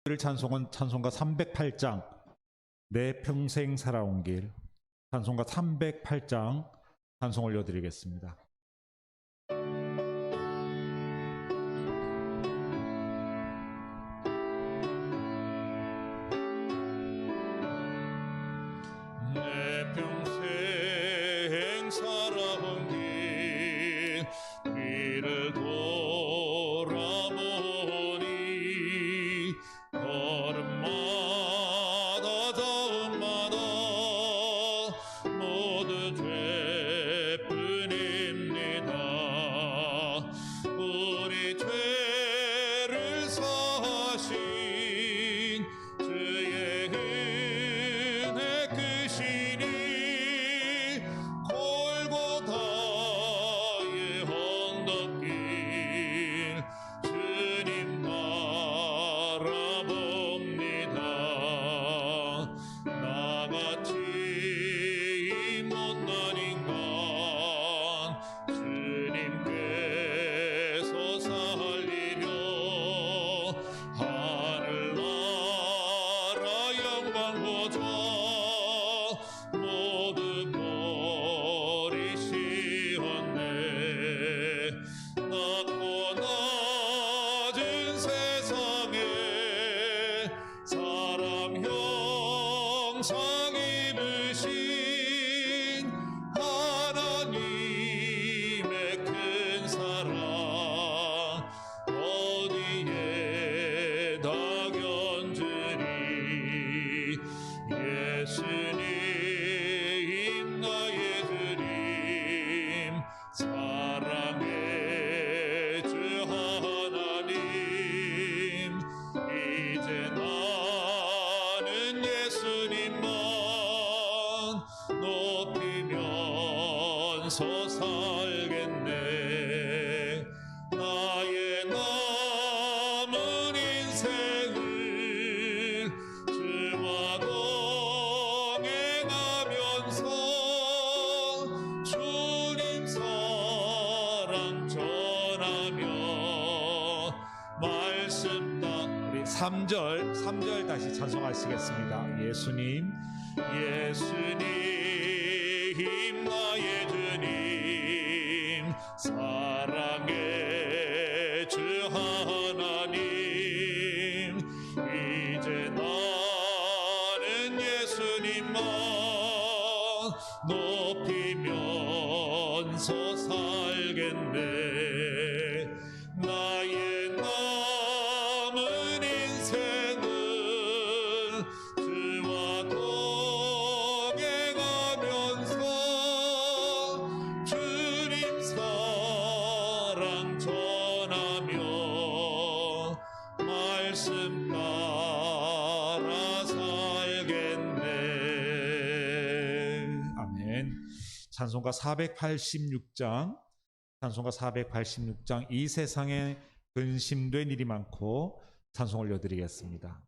찬송은 찬송가 308장 내 평생 살아온 길, 찬송가 308장 찬송 올려드리겠습니다. 내 평생 살아온 길 뒤를 돌아보니 걸음마다 자음마다 모두 죄뿐입니다. 우리 죄를 사하신 주의 은혜 크시니 골고다의 언덕길 주님 바라봅니다. 나같이 이 못난 인간 주님께서 살리려 하늘나라 영광 보좌 모두 버리시었네. 낮고 낮은 세상에 사람 형상 입으신 하나님의 큰 사랑 어디에 다 견주리. 예수님 나의 주님 사랑의 주 하나님, 이제 나는 예수님만 높이면서 살겠네. 나의 남은 인생을 주와 동행하면서 주님 사랑 전하며 말씀 다. 우리 3절 다시 찬송하시겠습니다. 예수님 나의 주님 사랑의 주 하나님, 이제 나는 예수님만 높이면서 살겠네. 나의 남은 인생은 주와 동행하면서 주님 사랑 전하며 말씀 따라 살겠네. 아멘. 찬송가 486장 이 세상에 근심된 일이 많고 찬송 올려드리겠습니다.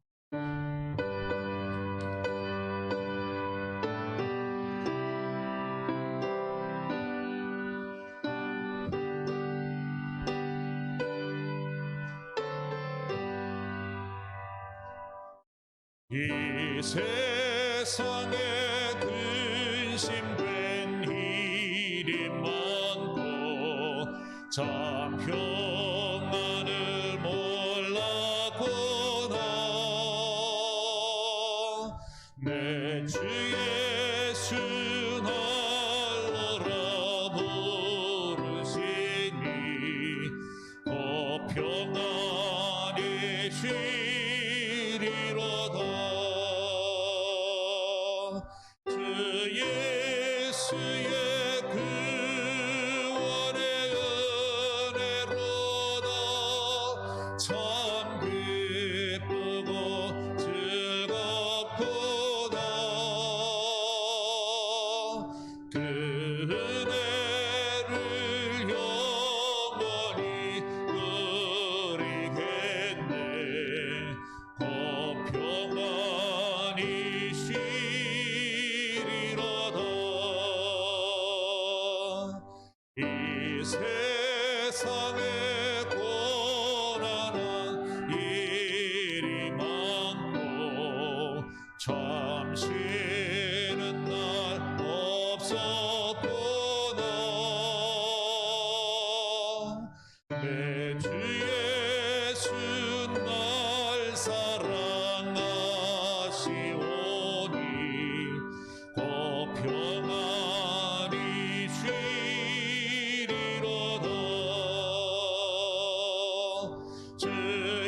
이 세상에 근심된 일이 많고 참 평안을 몰랐구나. 내 주 예수 날로라 부르시니 곧 평안히 쉬리로다. 주 예수의 구원의 은혜로다. 참 기쁘고 즐겁구나. 그 은혜를 영원히 누리겠네. 곧 평안 사랑하시오니 곧 평안히 쉬리로다. 주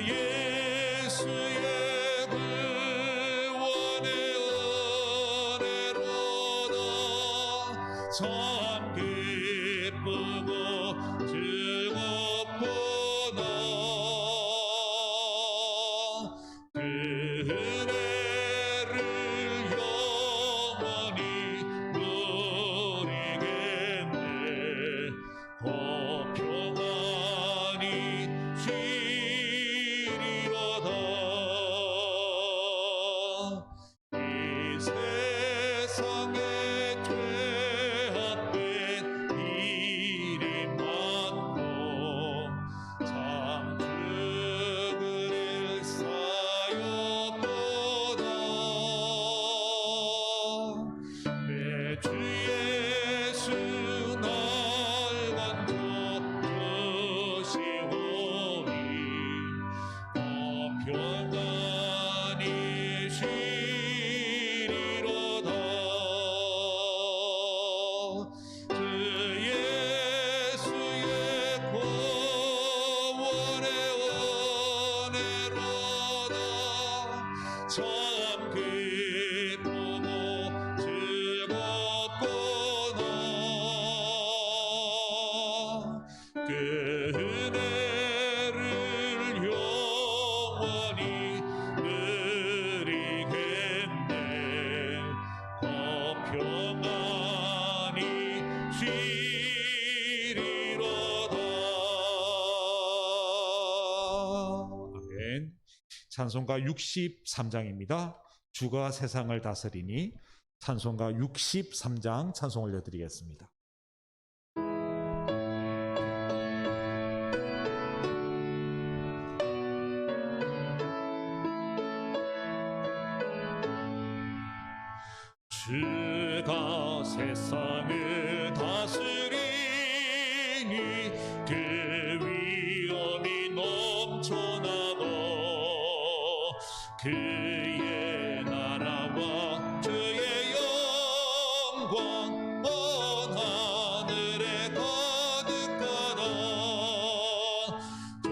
예수의 구원의 은혜로다. 참 기쁘고 즐겁구나. 그 은혜를 영원히 누리겠네. 곧 평안히 쉬리로다. 이 세상에 죄악된 일이 많고 참 죽을 쌓였도다. 내 주 예수 날 건져주시오니 더 평안히 쉬리로다. 주 예수의 구원의 은혜로다. 참 기쁘고 즐겁구나. 그 은혜를 영원히 누리겠네. 더 평안히 쉬리로다. 아멘. 찬송가 63장입니다. 주가 세상을 다스리니. 찬송가 63장 찬송 올려드리겠습니다. 주가 세상을 다스리니 그 위엄이 넘쳐나고 그의 나라와 주의 영광 온 하늘에 가득하다. 저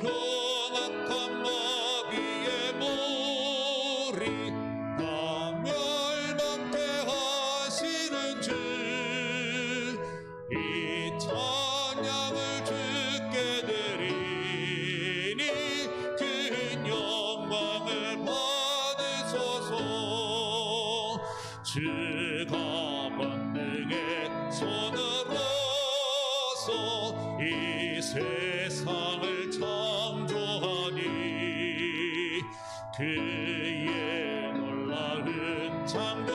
흉악한 마귀의 무리 다 멸망케 하시는 주, 이 찬양을 주께 드리니 그 영광을 받으소서. 주가 만능의 손으로서 이 세상을 창조하니 그의 놀라운 창조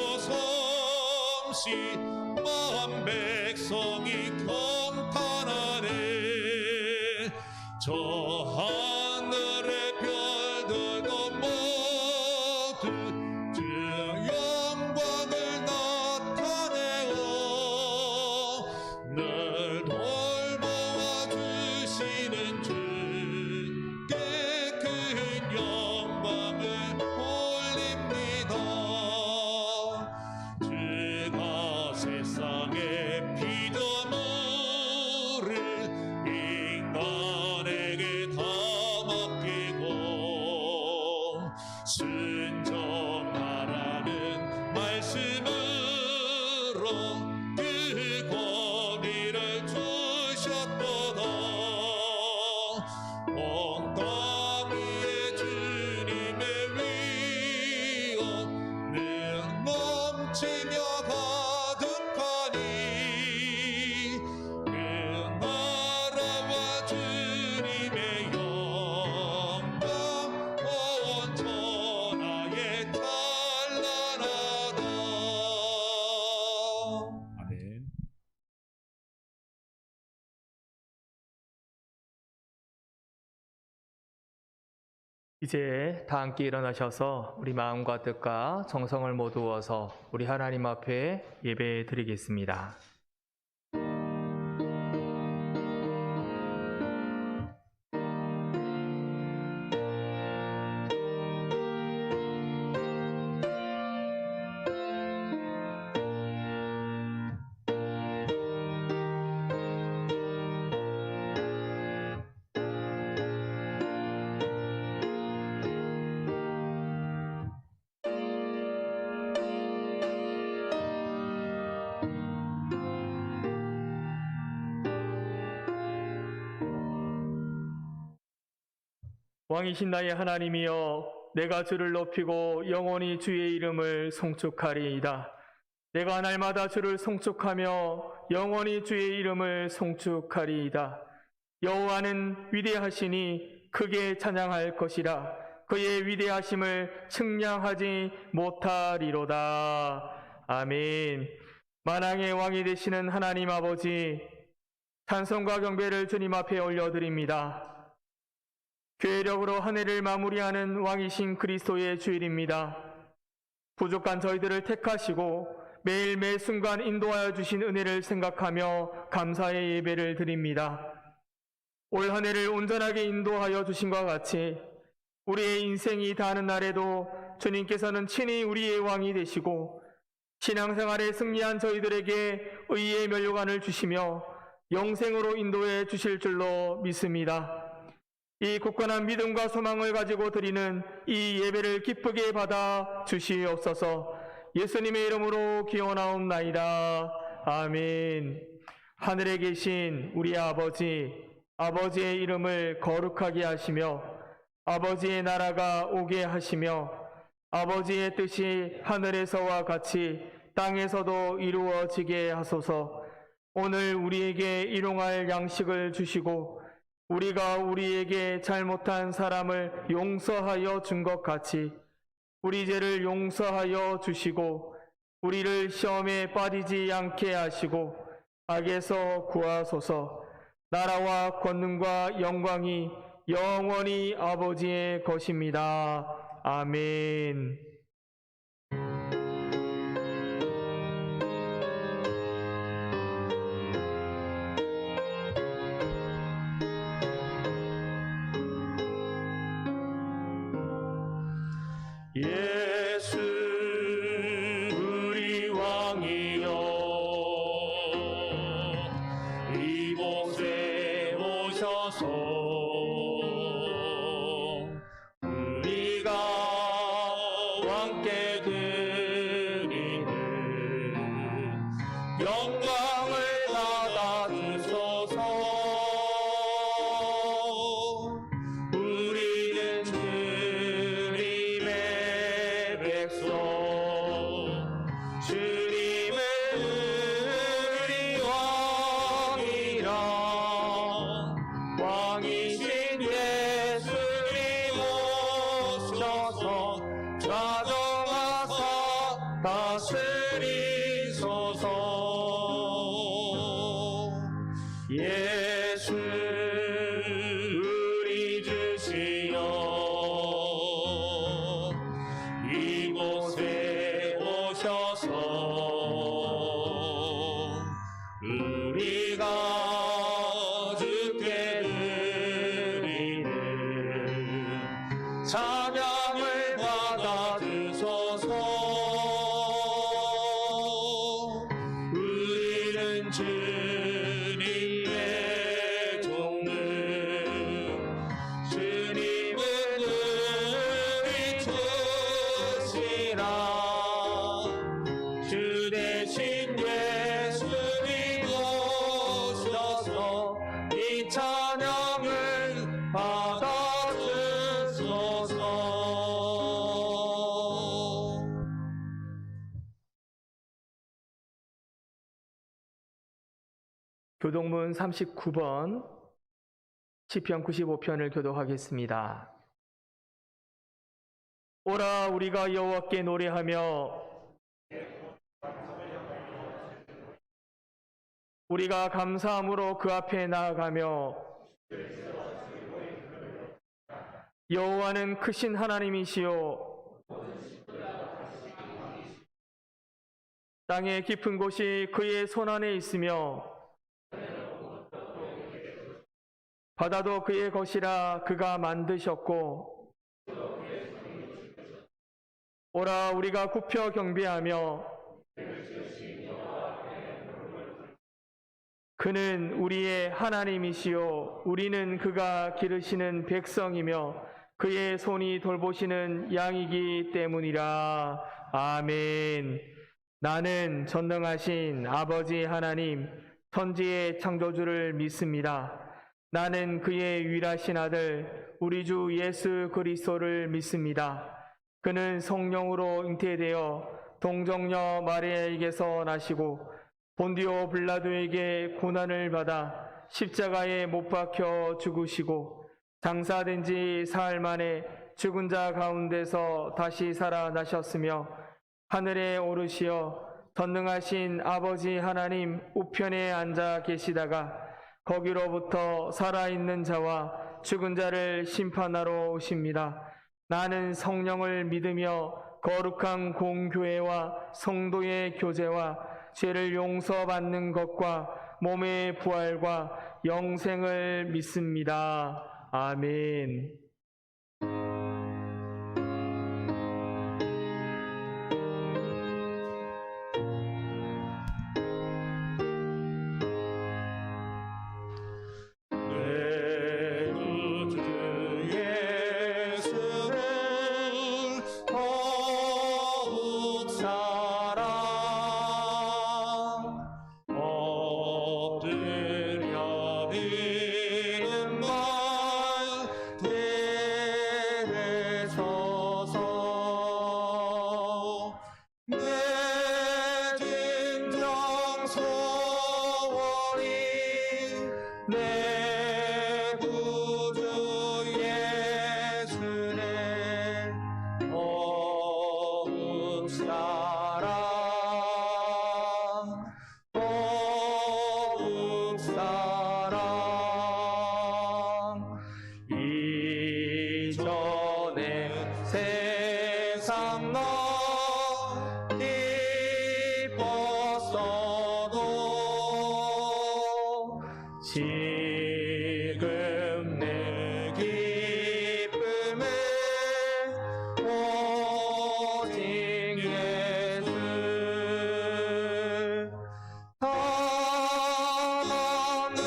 솜씨 만 백성이 경탄하네. 저 하늘의 별들도 모두 주 영광을 나타내어 늘 돌보아 주시는 주께 큰 영광을 올립니다. 주가 세상의 피조물을 인간에게 다 맡기고 순종하라는 말씀으로 그 권위를 주셨도다. 온 땅 위에 주님의 위엄 늘 넘치며 가득하니 그 나라와 주님의 영광 온 천하에 찬란하다. 아멘. 이제 다 함께 일어나셔서 우리 마음과 뜻과 정성을 모두어서 우리 하나님 앞에 예배 드리겠습니다. 왕이신 나의 하나님이여, 내가 주를 높이고 영원히 주의 이름을 송축하리이다. 내가 날마다 주를 송축하며 영원히 주의 이름을 송축하리이다. 여호와는 위대하시니 크게 찬양할 것이라. 그의 위대하심을 측량하지 못하리로다. 아멘. 만왕의 왕이 되시는 하나님 아버지, 찬송과 경배를 주님 앞에 올려드립니다. 교회력으로 한 해를 마무리하는 왕이신 그리스도의 주일입니다. 부족한 저희들을 택하시고 매일 매 순간 인도하여 주신 은혜를 생각하며 감사의 예배를 드립니다. 올 한 해를 온전하게 인도하여 주신 것과 같이 우리의 인생이 다하는 날에도 주님께서는 친히 우리의 왕이 되시고 신앙생활에 승리한 저희들에게 의의 면류관을 주시며 영생으로 인도해 주실 줄로 믿습니다. 이 굳건한 믿음과 소망을 가지고 드리는 이 예배를 기쁘게 받아 주시옵소서. 예수님의 이름으로 기원하옵나이다. 아멘. 하늘에 계신 우리 아버지의 이름을 거룩하게 하시며 아버지의 나라가 오게 하시며 아버지의 뜻이 하늘에서와 같이 땅에서도 이루어지게 하소서. 오늘 우리에게 일용할 양식을 주시고 우리가 우리에게 잘못한 사람을 용서하여 준 것 같이 우리 죄를 용서하여 주시고 우리를 시험에 빠지지 않게 하시고 악에서 구하소서. 나라와 권능과 영광이 영원히 아버지의 것입니다. 아멘. 예수 우리 왕이여, 이곳에 오셔서 우리가 왕께 드리는 영광을 받아 주소서. 우리는 주님의 백성, 주님은 우리 왕이라. 왕이신 예수님 오셔서 좌정하사 다스리소서. 예수 우리 주시여, 이곳에 오셔서 우리가 주께 드리는 찬양을 받아 주소서. 우리는 주님의 종들, 주님은 우리 주시라. 주 대신 예수님 오셔서 이 찬양을 받아 주소서. 교동문 39번 시편 95편을 교독하겠습니다. 오라 우리가 여호와께 노래하며 우리가 감사함으로 그 앞에 나아가며 여호와는 크신 하나님이시요 땅의 깊은 곳이 그의 손안에 있으며 바다도 그의 것이라 그가 만드셨고 오라 우리가 굽혀 경배하며 그는 우리의 하나님이시요 우리는 그가 기르시는 백성이며 그의 손이 돌보시는 양이기 때문이라. 아멘. 나는 전능하신 아버지 하나님 천지의 창조주를 믿습니다. 나는 그의 유일하신 아들 우리 주 예수 그리스도를 믿습니다. 그는 성령으로 잉태되어 동정녀 마리아에게서 나시고 본디오 빌라도에게 고난을 받아 십자가에 못 박혀 죽으시고 장사된 지 사흘 만에 죽은 자 가운데서 다시 살아나셨으며 하늘에 오르시어 전능하신 아버지 하나님 우편에 앉아 계시다가 거기로부터 살아있는 자와 죽은 자를 심판하러 오십니다. 나는 성령을 믿으며 거룩한 공교회와 성도의 교제와 죄를 용서받는 것과 몸의 부활과 영생을 믿습니다. 아멘. 내 구주 예수를 더욱 사랑 엎드려 비는 말 내게 서서 내 진정 소원이 내 구주 예수를 더욱 사랑 더욱 사랑 이전에 세상 너 기뻤어도 지금 내 기쁨은 오직 예수 다만 내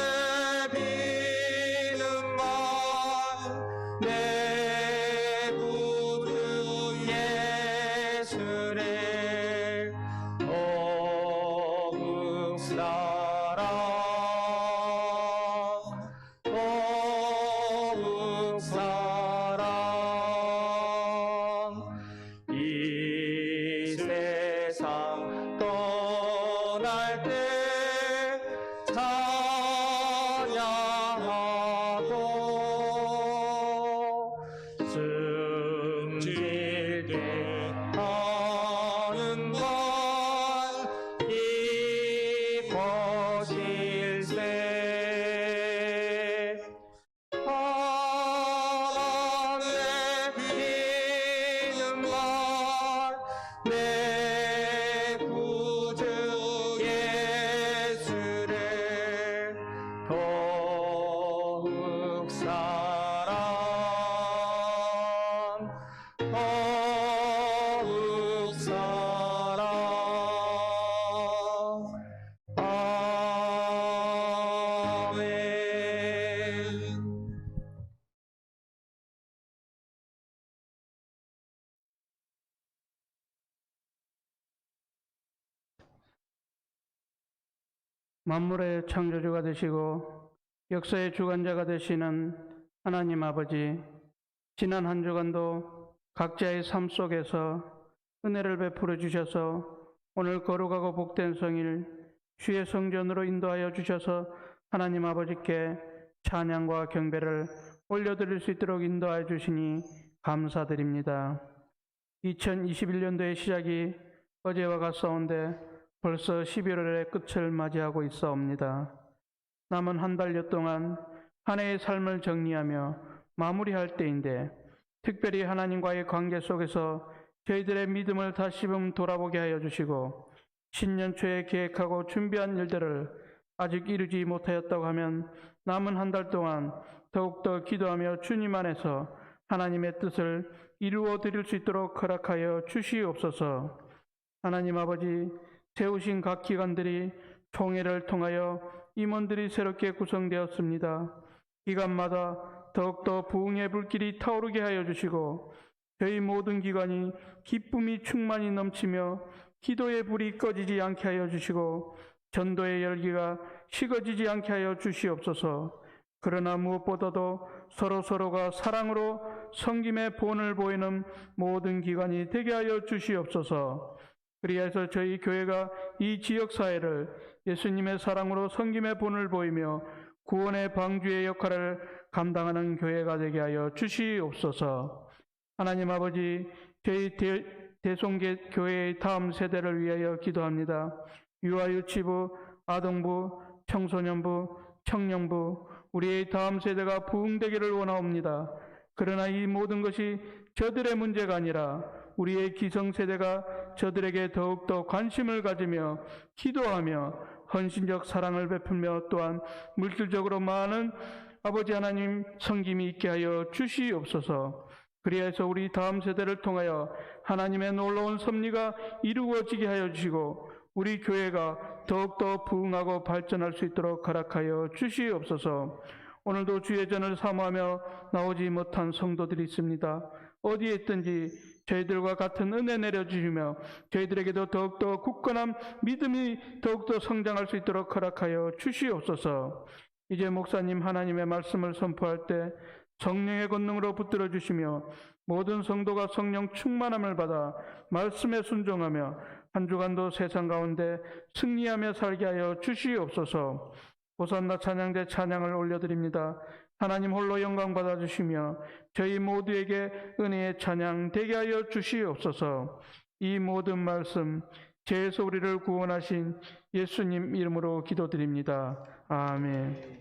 비는 말 내 구주 예수를 더욱 사랑 더욱 사랑 이 세상 떠날 때 찬양하고 숨질 때 하는 말 이것일세 하나님 비는 말 내 구주 예수를 더욱 사랑 더욱 사랑 아멘. 만물의 창조주가 되시고 역사의 주관자가 되시는 하나님 아버지, 지난 한 주간도 각자의 삶 속에서 은혜를 베풀어 주셔서 오늘 거룩하고 복된 성일 주의 성전으로 인도하여 주셔서 하나님 아버지께 찬양과 경배를 올려드릴 수 있도록 인도하여 주시니 감사드립니다. 2021년도의 시작이 어제와 같사온데 벌써 11월의 끝을 맞이하고 있사옵니다. 남은 한 달여 동안 한 해의 삶을 정리하며 마무리할 때인데 특별히 하나님과의 관계 속에서 저희들의 믿음을 다시 한번 돌아보게 하여 주시고 신년 초에 계획하고 준비한 일들을 아직 이루지 못하였다고 하면 남은 한 달 동안 더욱더 기도하며 주님 안에서 하나님의 뜻을 이루어 드릴 수 있도록 허락하여 주시옵소서. 하나님 아버지, 세우신 각 기관들이 총회를 통하여 임원들이 새롭게 구성되었습니다. 기관마다 더욱더 부흥의 불길이 타오르게 하여 주시고 저희 모든 기관이 기쁨이 충만히 넘치며 기도의 불이 꺼지지 않게 하여 주시고 전도의 열기가 식어지지 않게 하여 주시옵소서. 그러나 무엇보다도 서로가 사랑으로 섬김의 본을 보이는 모든 기관이 되게 하여 주시옵소서. 그리하여서 저희 교회가 이 지역사회를 예수님의 사랑으로 섬김의 본을 보이며 구원의 방주의 역할을 감당하는 교회가 되게 하여 주시옵소서. 하나님 아버지, 저희 대송교회의 다음 세대를 위하여 기도합니다. 유아유치부, 아동부, 청소년부, 청년부, 우리의 다음 세대가 부흥되기를 원하옵니다. 그러나 이 모든 것이 저들의 문제가 아니라 우리의 기성세대가 저들에게 더욱더 관심을 가지며 기도하며 헌신적 사랑을 베풀며 또한 물질적으로 많은 아버지 하나님 섬김이 있게 하여 주시옵소서. 그리하여서 우리 다음 세대를 통하여 하나님의 놀라운 섭리가 이루어지게 하여 주시고 우리 교회가 더욱더 부흥하고 발전할 수 있도록 허락하여 주시옵소서. 오늘도 주의 전을 사모하며 나오지 못한 성도들이 있습니다. 어디에 있든지 저희들과 같은 은혜 내려주시며 저희들에게도 더욱더 굳건한 믿음이 더욱더 성장할 수 있도록 허락하여 주시옵소서. 이제 목사님 하나님의 말씀을 선포할 때 성령의 권능으로 붙들어 주시며 모든 성도가 성령 충만함을 받아 말씀에 순종하며 한 주간도 세상 가운데 승리하며 살게 하여 주시옵소서. 호산나 찬양대 찬양을 올려드립니다. 하나님 홀로 영광 받아주시며 저희 모두에게 은혜의 찬양 되게 하여 주시옵소서. 이 모든 말씀 죄에서 우리를 구원하신 예수님 이름으로 기도드립니다. 아멘.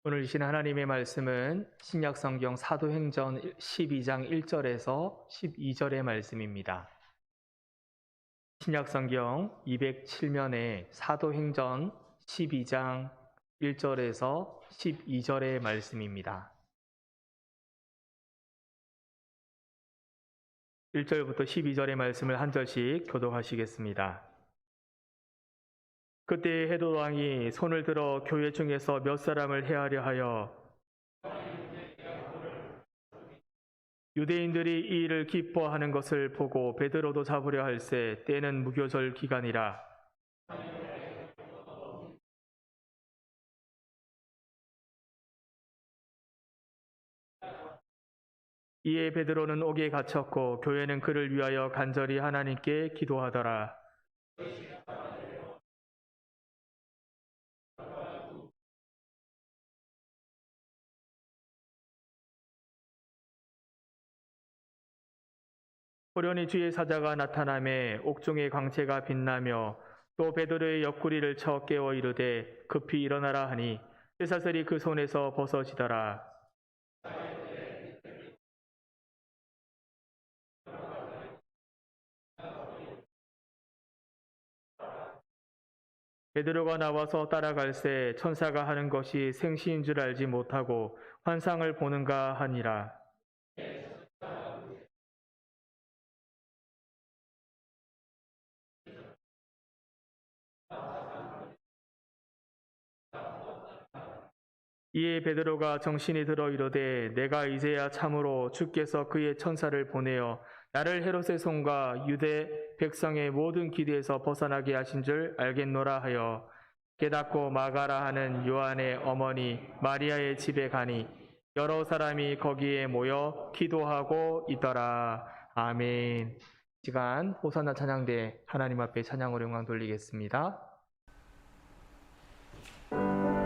오늘 주신 하나님의 말씀은 신약성경 사도행전 12장 1절에서 12절의 말씀입니다. 신약성경 207면에 사도행전 12장 1절에서 12절의 말씀입니다. 1절부터 12절의 말씀을 한 절씩 교독하시겠습니다. 그때 헤롯 왕이 손을 들어 교회 중에서 몇 사람을 해하려 하여 유대인들이 이 일을 기뻐하는 것을 보고 베드로도 잡으려 할새 때는 무교절 기간이라. 이에 베드로는 옥에 갇혔고 교회는 그를 위하여 간절히 하나님께 기도하더라. 호련히 주의 사자가 나타나매 옥중의 광채가 빛나며 또 베드로의 옆구리를 쳐 깨워 이르되 급히 일어나라 하니 쇠사슬이 그 손에서 벗어지더라. 베드로가 나와서 따라갈새 천사가 하는 것이 생시인 줄 알지 못하고 환상을 보는가 하니라. 이에 베드로가 정신이 들어 이르되 내가 이제야 참으로 주께서 그의 천사를 보내어 나를 헤롯의 손과 유대 백성의 모든 기대에서 벗어나게 하신 줄 알겠노라 하여 깨닫고 마가라 하는 요한의 어머니 마리아의 집에 가니 여러 사람이 거기에 모여 기도하고 있더라. 아멘. 시간 호산나 찬양대 하나님 앞에 찬양으로 영광 돌리겠습니다. Amen.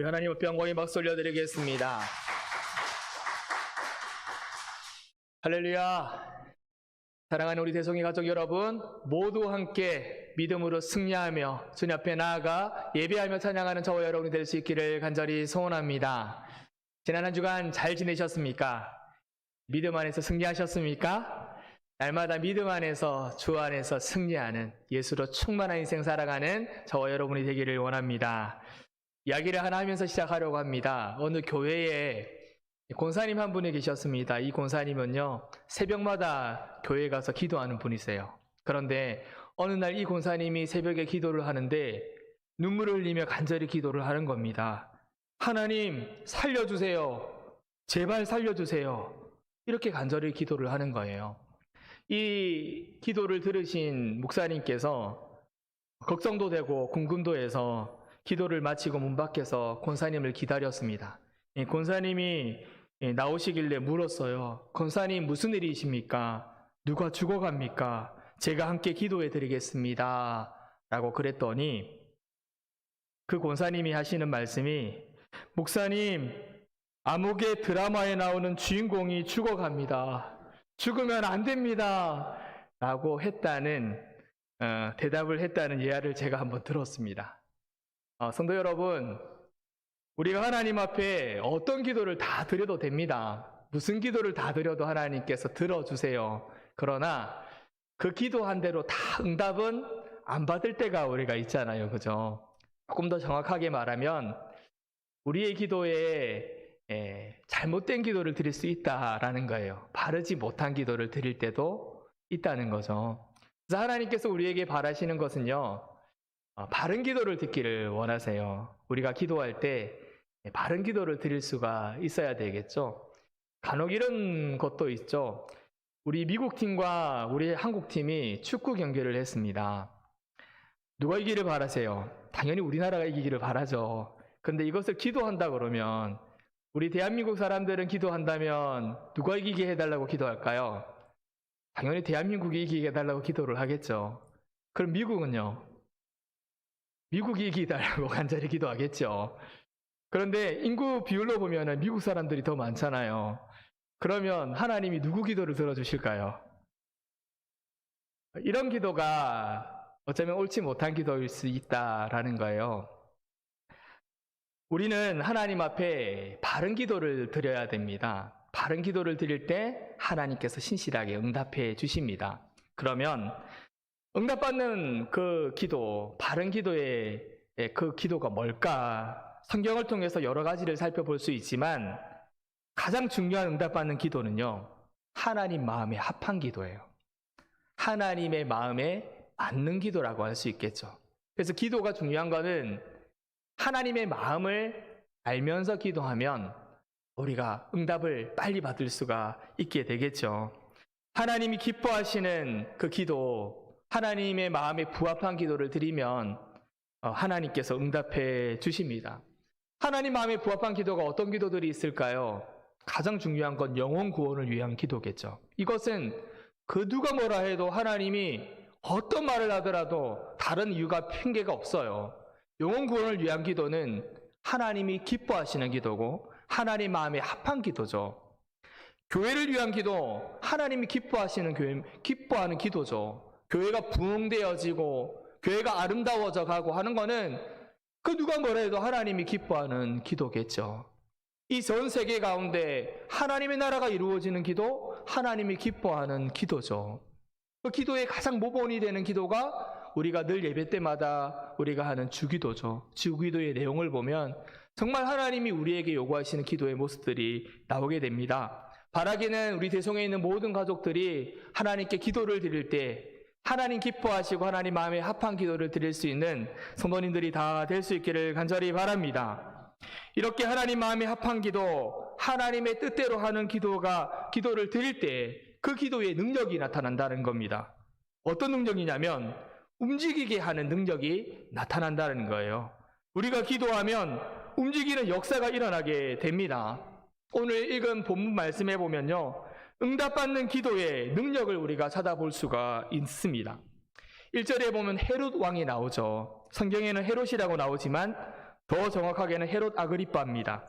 우리 하나님 앞에 영광의 박수 올려드리겠습니다. 할렐루야. 사랑하는 우리 대성의 가족 여러분, 모두 함께 믿음으로 승리하며 주님 앞에 나아가 예배하며 찬양하는 저와 여러분이 될 수 있기를 간절히 소원합니다. 지난 한 주간 잘 지내셨습니까? 믿음 안에서 승리하셨습니까? 날마다 믿음 안에서 주 안에서 승리하는 예수로 충만한 인생 살아가는 저와 여러분이 되기를 원합니다. 이야기를 하나 하면서 시작하려고 합니다. 어느 교회에 권사님 한 분이 계셨습니다. 이 권사님은요, 새벽마다 교회에 가서 기도하는 분이세요. 그런데 어느 날 이 권사님이 새벽에 기도를 하는데 눈물을 흘리며 간절히 기도를 하는 겁니다. 하나님 살려주세요. 제발 살려주세요. 이렇게 간절히 기도를 하는 거예요. 이 기도를 들으신 목사님께서 걱정도 되고 궁금도 해서 기도를 마치고 문 밖에서 권사님을 기다렸습니다. 권사님이 나오시길래 물었어요. 권사님 무슨 일이십니까? 누가 죽어갑니까? 제가 함께 기도해 드리겠습니다. 라고 그랬더니 그 권사님이 하시는 말씀이 목사님, 암흑의 드라마에 나오는 주인공이 죽어갑니다. 죽으면 안 됩니다. 라고 대답을 했다는 예화를 제가 한번 들었습니다. 성도 여러분, 우리가 하나님 앞에 어떤 기도를 다 드려도 됩니다. 무슨 기도를 다 드려도 하나님께서 들어주세요. 그러나 그 기도한 대로 다 응답은 안 받을 때가 우리가 있잖아요. 그죠? 조금 더 정확하게 말하면 우리의 기도에 잘못된 기도를 드릴 수 있다라는 거예요. 바르지 못한 기도를 드릴 때도 있다는 거죠. 그래서 하나님께서 우리에게 바라시는 것은요, 바른 기도를 듣기를 원하세요. 우리가 기도할 때 바른 기도를 드릴 수가 있어야 되겠죠. 간혹 이런 것도 있죠. 우리 미국 팀과 우리 한국 팀이 축구 경기를 했습니다. 누가 이기를 바라세요? 당연히 우리나라가 이기기를 바라죠. 근데 이것을 기도한다 그러면 우리 대한민국 사람들은 기도한다면 누가 이기게 해달라고 기도할까요? 당연히 대한민국이 이기게 해달라고 기도를 하겠죠. 그럼 미국은요? 미국이 이기달라고 간절히 기도하겠죠. 그런데 인구 비율로 보면 미국 사람들이 더 많잖아요. 그러면 하나님이 누구 기도를 들어주실까요? 이런 기도가 어쩌면 옳지 못한 기도일 수 있다라는 거예요. 우리는 하나님 앞에 바른 기도를 드려야 됩니다. 바른 기도를 드릴 때 하나님께서 신실하게 응답해 주십니다. 그러면 응답받는 그 기도, 바른 기도의 그 기도가 뭘까? 성경을 통해서 여러 가지를 살펴볼 수 있지만 가장 중요한 응답받는 기도는요, 하나님 마음에 합한 기도예요. 하나님의 마음에 맞는 기도라고 할 수 있겠죠. 그래서 기도가 중요한 거는 하나님의 마음을 알면서 기도하면 우리가 응답을 빨리 받을 수가 있게 되겠죠. 하나님이 기뻐하시는 그 기도, 하나님의 마음에 부합한 기도를 드리면 하나님께서 응답해 주십니다. 하나님 마음에 부합한 기도가 어떤 기도들이 있을까요? 가장 중요한 건 영혼 구원을 위한 기도겠죠. 이것은 그 누가 뭐라 해도 하나님이 어떤 말을 하더라도 다른 이유가 핑계가 없어요. 영혼 구원을 위한 기도는 하나님이 기뻐하시는 기도고 하나님 마음에 합한 기도죠. 교회를 위한 기도, 하나님이 기뻐하는 기도죠. 교회가 부흥되어지고 교회가 아름다워져 가고 하는 거는 그 누가 뭐라 해도 하나님이 기뻐하는 기도겠죠. 이 전 세계 가운데 하나님의 나라가 이루어지는 기도, 하나님이 기뻐하는 기도죠. 그 기도의 가장 모본이 되는 기도가 우리가 늘 예배 때마다 우리가 하는 주기도죠. 주기도의 내용을 보면 정말 하나님이 우리에게 요구하시는 기도의 모습들이 나오게 됩니다. 바라기는 우리 대성에 있는 모든 가족들이 하나님께 기도를 드릴 때 하나님 기뻐하시고 하나님 마음에 합한 기도를 드릴 수 있는 성도님들이 다 될 수 있기를 간절히 바랍니다. 이렇게 하나님 마음에 합한 기도, 하나님의 뜻대로 하는 기도를 드릴 때 그 기도의 능력이 나타난다는 겁니다. 어떤 능력이냐면 움직이게 하는 능력이 나타난다는 거예요. 우리가 기도하면 움직이는 역사가 일어나게 됩니다. 오늘 읽은 본문 말씀해 보면요, 응답받는 기도의 능력을 우리가 찾아볼 수가 있습니다. 1절에 보면 헤롯 왕이 나오죠. 성경에는 헤롯이라고 나오지만 더 정확하게는 헤롯 아그리빠입니다.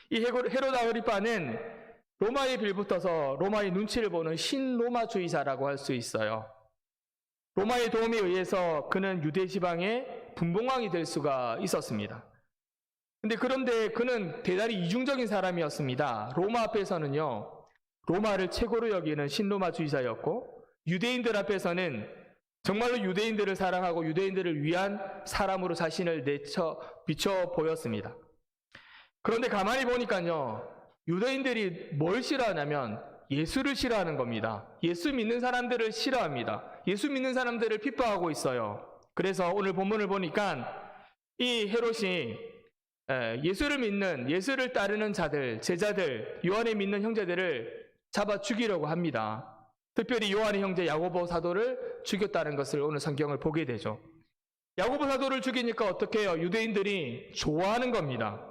이 헤롯 아그리빠는 로마에 빌붙어서 로마의 눈치를 보는 신로마주의자라고 할 수 있어요. 로마의 도움에 의해서 그는 유대 지방의 분봉왕이 될 수가 있었습니다. 그런데 그는 대단히 이중적인 사람이었습니다. 로마 앞에서는요, 로마를 최고로 여기는 신로마주의자였고, 유대인들 앞에서는 정말로 유대인들을 사랑하고 유대인들을 위한 사람으로 자신을 비춰 보였습니다. 그런데 가만히 보니까요, 유대인들이 뭘 싫어하냐면 예수를 싫어하는 겁니다. 예수 믿는 사람들을 싫어합니다. 예수 믿는 사람들을 핍박하고 있어요. 그래서 오늘 본문을 보니까 이 헤롯이 예수를 믿는, 예수를 따르는 자들, 제자들, 요한을 믿는 형제들을 잡아 죽이려고 합니다. 특별히 요한의 형제 야고보 사도를 죽였다는 것을 오늘 성경을 보게 되죠. 야고보 사도를 죽이니까 어떻게 해요? 유대인들이 좋아하는 겁니다.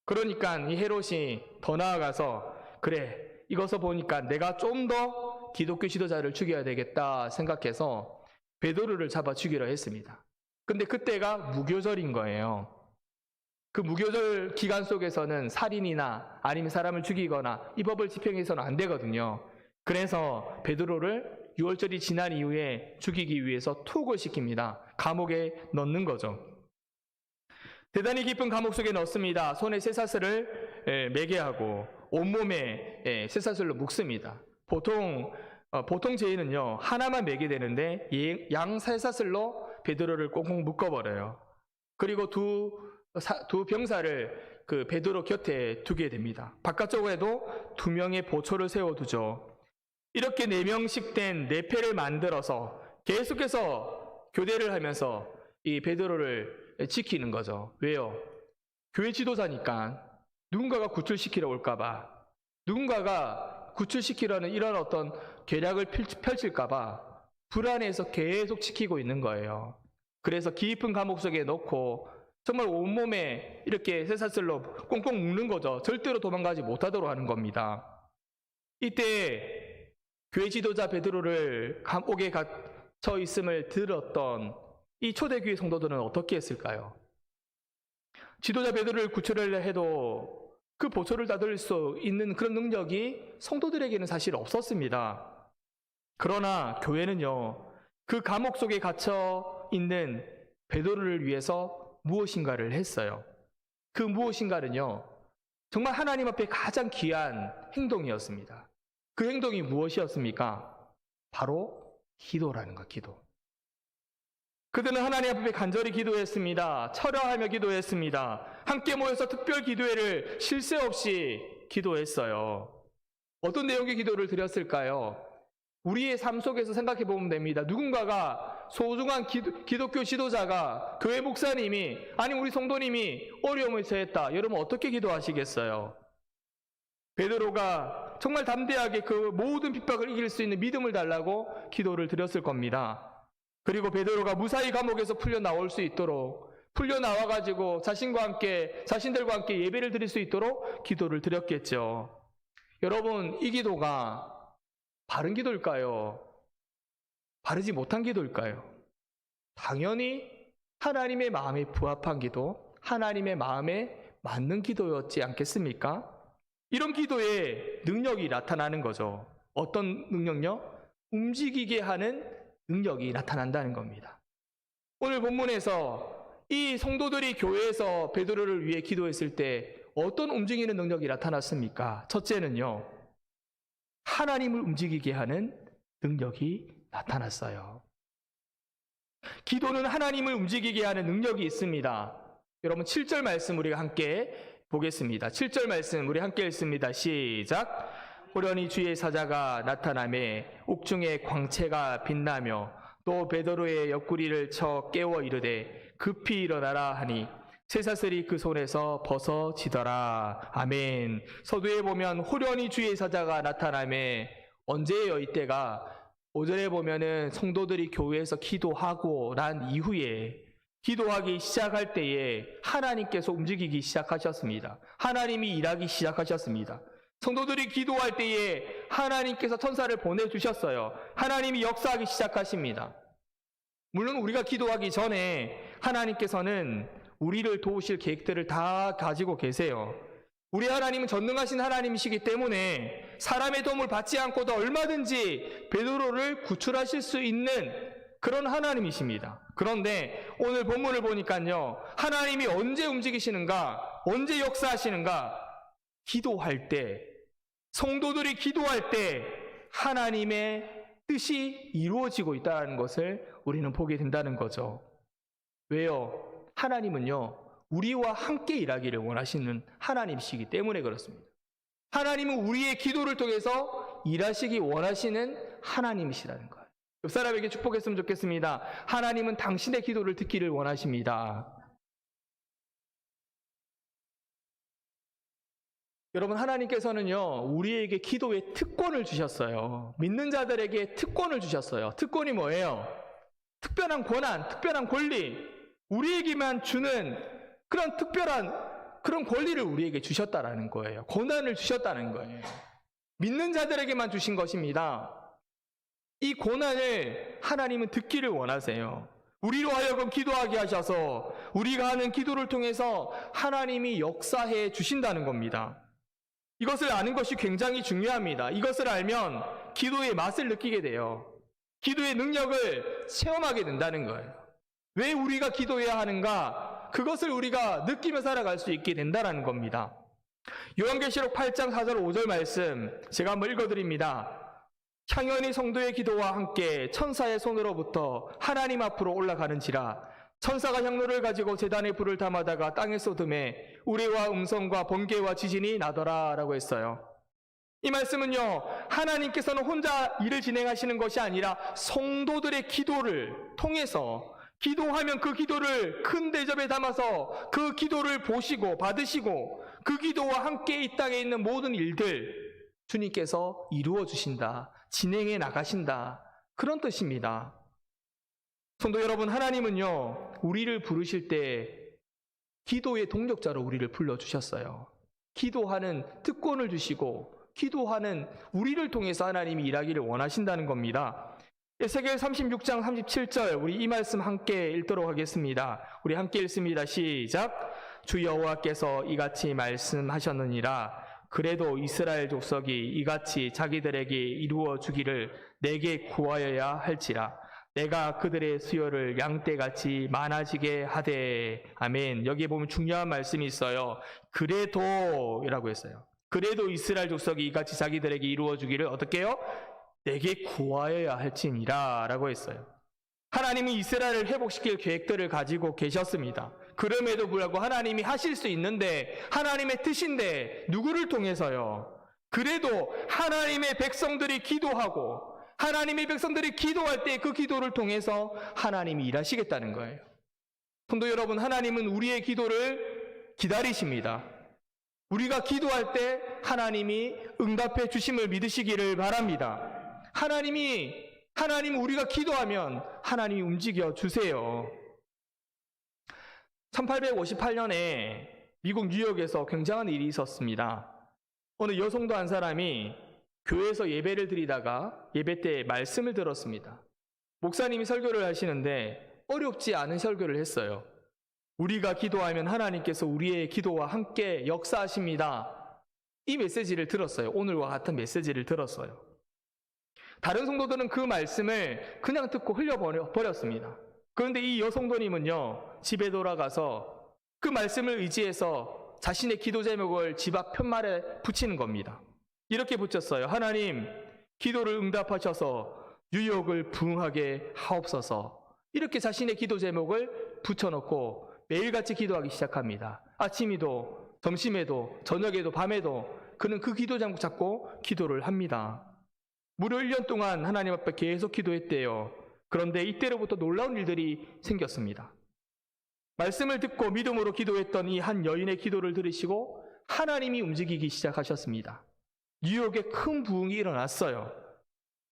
그러니까 이 헤롯이 더 나아가서, 그래, 이것을 보니까 내가 좀 더 기독교 지도자를 죽여야 되겠다 생각해서 베드로를 잡아 죽이려 했습니다. 근데 그때가 무교절인 거예요. 그 무교절 기간 속에서는 살인이나 아니면 사람을 죽이거나 이 법을 집행해서는 안 되거든요. 그래서 베드로를 6월절이 지난 이후에 죽이기 위해서 투옥을 시킵니다. 감옥에 넣는 거죠. 대단히 깊은 감옥 속에 넣습니다. 손에 쇠사슬을 매게 하고 온몸에 쇠사슬로 묶습니다. 보통 죄인은요, 하나만 매게 되는데 양 쇠사슬로 베드로를 꽁꽁 묶어버려요. 그리고 두 병사를 그 베드로 곁에 두게 됩니다. 바깥쪽에도 2명의 보초를 세워두죠. 이렇게 4명씩 된 4패를 만들어서 계속해서 교대를 하면서 이 베드로를 지키는 거죠. 왜요? 교회 지도자니까 누군가가 구출시키러 올까봐, 누군가가 구출시키려는 이런 어떤 계략을 펼칠까봐 불안해서 계속 지키고 있는 거예요. 그래서 깊은 감옥 속에 넣고 정말 온몸에 이렇게 쇠사슬로 꽁꽁 묶는 거죠. 절대로 도망가지 못하도록 하는 겁니다. 이때 교회 지도자 베드로를 감옥에 갇혀 있음을 들었던 이 초대교회 성도들은 어떻게 했을까요? 지도자 베드로를 구출하려 해도 그 보초를 닫을 수 있는 그런 능력이 성도들에게는 사실 없었습니다. 그러나 교회는요, 그 감옥 속에 갇혀 있는 베드로를 위해서 무엇인가를 했어요. 그 무엇인가는요, 정말 하나님 앞에 가장 귀한 행동이었습니다. 그 행동이 무엇이었습니까? 바로 기도라는 것, 기도. 그들은 하나님 앞에 간절히 기도했습니다. 철야하며 기도했습니다. 함께 모여서 특별 기도회를 쉴 새 없이 기도했어요. 어떤 내용의 기도를 드렸을까요? 우리의 삶 속에서 생각해 보면 됩니다. 누군가가 소중한 기독교 지도자가, 교회 목사님이, 아니 우리 성도님이 어려움을 처했다. 여러분 어떻게 기도하시겠어요? 베드로가 정말 담대하게 그 모든 핍박을 이길 수 있는 믿음을 달라고 기도를 드렸을 겁니다. 그리고 베드로가 무사히 감옥에서 풀려 나올 수 있도록, 풀려 나와가지고 자신들과 함께 예배를 드릴 수 있도록 기도를 드렸겠죠. 여러분, 이 기도가 바른 기도일까요? 바르지 못한 기도일까요? 당연히 하나님의 마음에 부합한 기도, 하나님의 마음에 맞는 기도였지 않겠습니까? 이런 기도에 능력이 나타나는 거죠. 어떤 능력요? 움직이게 하는 능력이 나타난다는 겁니다. 오늘 본문에서 이 성도들이 교회에서 베드로를 위해 기도했을 때 어떤 움직이는 능력이 나타났습니까? 첫째는요, 하나님을 움직이게 하는 능력이 나타났어요. 기도는 하나님을 움직이게 하는 능력이 있습니다. 여러분 7절 말씀 우리가 함께 보겠습니다. 7절 말씀 우리 함께 읽습니다. 시작. 호련히 주의 사자가 나타나매 옥중에 광채가 빛나며 또 베드로의 옆구리를 쳐 깨워 이르되 급히 일어나라 하니 쇠사슬이 그 손에서 벗어지더라. 아멘. 서두에 보면 호련히 주의 사자가 나타나매 언제예요? 이때가 5절에 보면은 성도들이 교회에서 기도하고 난 이후에 기도하기 시작할 때에 하나님께서 움직이기 시작하셨습니다. 하나님이 일하기 시작하셨습니다. 성도들이 기도할 때에 하나님께서 천사를 보내주셨어요. 하나님이 역사하기 시작하십니다. 물론 우리가 기도하기 전에 하나님께서는 우리를 도우실 계획들을 다 가지고 계세요. 우리 하나님은 전능하신 하나님이시기 때문에 사람의 도움을 받지 않고도 얼마든지 베드로를 구출하실 수 있는 그런 하나님이십니다. 그런데 오늘 본문을 보니까요, 하나님이 언제 움직이시는가, 언제 역사하시는가? 기도할 때, 성도들이 기도할 때 하나님의 뜻이 이루어지고 있다는 것을 우리는 보게 된다는 거죠. 왜요? 하나님은요, 우리와 함께 일하기를 원하시는 하나님이시기 때문에 그렇습니다. 하나님은 우리의 기도를 통해서 일하시기 원하시는 하나님이시라는 거예요. 옆 사람에게 축복했으면 좋겠습니다. 하나님은 당신의 기도를 듣기를 원하십니다. 여러분, 하나님께서는요, 우리에게 기도의 특권을 주셨어요. 믿는 자들에게 특권을 주셨어요. 특권이 뭐예요? 특별한 권한, 특별한 권리, 우리에게만 주는 그런 특별한 그런 권리를 우리에게 주셨다라는 거예요. 권한을 주셨다는 거예요. 믿는 자들에게만 주신 것입니다. 이 권한을 하나님은 듣기를 원하세요. 우리로 하여금 기도하게 하셔서 우리가 하는 기도를 통해서 하나님이 역사해 주신다는 겁니다. 이것을 아는 것이 굉장히 중요합니다. 이것을 알면 기도의 맛을 느끼게 돼요. 기도의 능력을 체험하게 된다는 거예요. 왜 우리가 기도해야 하는가? 그것을 우리가 느끼며 살아갈 수 있게 된다는 겁니다. 요한계시록 8장 4절 5절 말씀 제가 한번 읽어드립니다. 향연이 성도의 기도와 함께 천사의 손으로부터 하나님 앞으로 올라가는지라. 천사가 향로를 가지고 제단에 불을 담아다가 땅에 쏟음에 우레와 음성과 번개와 지진이 나더라 라고 했어요. 이 말씀은요, 하나님께서는 혼자 일을 진행하시는 것이 아니라 성도들의 기도를 통해서 기도하면 그 기도를 큰 대접에 담아서 그 기도를 보시고 받으시고 그 기도와 함께 이 땅에 있는 모든 일들 주님께서 이루어 주신다, 진행해 나가신다, 그런 뜻입니다. 성도 여러분, 하나님은요, 우리를 부르실 때 기도의 동력자로 우리를 불러주셨어요. 기도하는 특권을 주시고 기도하는 우리를 통해서 하나님이 일하기를 원하신다는 겁니다. 에스겔 36장 37절 우리 이 말씀 함께 읽도록 하겠습니다. 우리 함께 읽습니다. 시작. 주 여호와께서 이같이 말씀하셨느니라. 그래도 이스라엘 족속이 이같이 자기들에게 이루어 주기를 내게 구하여야 할지라. 내가 그들의 수요를 양떼같이 많아지게 하되. 아멘. 여기에 보면 중요한 말씀이 있어요. 그래도 이라고 했어요. 그래도 이스라엘 족속이 이같이 자기들에게 이루어 주기를 어떻게 해요? 내게 구하여야 할지니라 라고 했어요. 하나님은 이스라엘을 회복시킬 계획들을 가지고 계셨습니다. 그럼에도 불구하고 하나님이 하실 수 있는데 하나님의 뜻인데 누구를 통해서요? 그래도 하나님의 백성들이 기도하고 하나님의 백성들이 기도할 때 그 기도를 통해서 하나님이 일하시겠다는 거예요. 성도 여러분, 하나님은 우리의 기도를 기다리십니다. 우리가 기도할 때 하나님이 응답해 주심을 믿으시기를 바랍니다. 하나님 우리가 기도하면 하나님이 움직여 주세요. 1858년에 미국 뉴욕에서 굉장한 일이 있었습니다. 어느 여성도 한 사람이 교회에서 예배를 드리다가 예배 때 말씀을 들었습니다. 목사님이 설교를 하시는데 어렵지 않은 설교를 했어요. 우리가 기도하면 하나님께서 우리의 기도와 함께 역사하십니다. 이 메시지를 들었어요. 오늘과 같은 메시지를 들었어요. 다른 성도들은 그 말씀을 그냥 듣고 흘려버렸습니다. 그런데 이 여성도님은요, 집에 돌아가서 그 말씀을 의지해서 자신의 기도 제목을 집 앞 편말에 붙이는 겁니다. 이렇게 붙였어요. 하나님, 기도를 응답하셔서 뉴욕을 부흥하게 하옵소서. 이렇게 자신의 기도 제목을 붙여놓고 매일같이 기도하기 시작합니다. 아침에도, 점심에도, 저녁에도, 밤에도 그는 그 기도 제목 잡고 기도를 합니다. 무려 1년 동안 하나님 앞에 계속 기도했대요. 그런데 이때로부터 놀라운 일들이 생겼습니다. 말씀을 듣고 믿음으로 기도했던 이 한 여인의 기도를 들으시고 하나님이 움직이기 시작하셨습니다. 뉴욕에 큰 부흥이 일어났어요.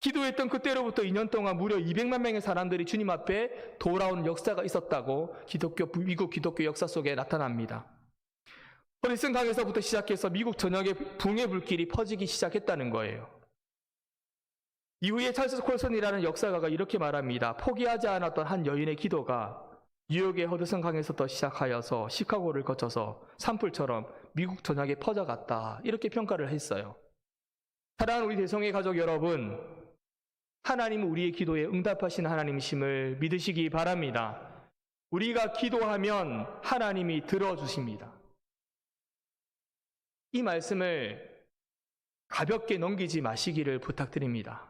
기도했던 그때로부터 2년 동안 무려 200만 명의 사람들이 주님 앞에 돌아온 역사가 있었다고 미국 기독교 역사 속에 나타납니다. 허리슨 강에서부터 시작해서 미국 전역에 부흥의 불길이 퍼지기 시작했다는 거예요. 이후에 찰스 콜슨이라는 역사가가 이렇게 말합니다. 포기하지 않았던 한 여인의 기도가 뉴욕의 허드슨 강에서부터 시작하여서 시카고를 거쳐서 산불처럼 미국 전역에 퍼져갔다. 이렇게 평가를 했어요. 사랑하는 우리 대성의 가족 여러분, 하나님은 우리의 기도에 응답하시는 하나님이심을 믿으시기 바랍니다. 우리가 기도하면 하나님이 들어주십니다. 이 말씀을 가볍게 넘기지 마시기를 부탁드립니다.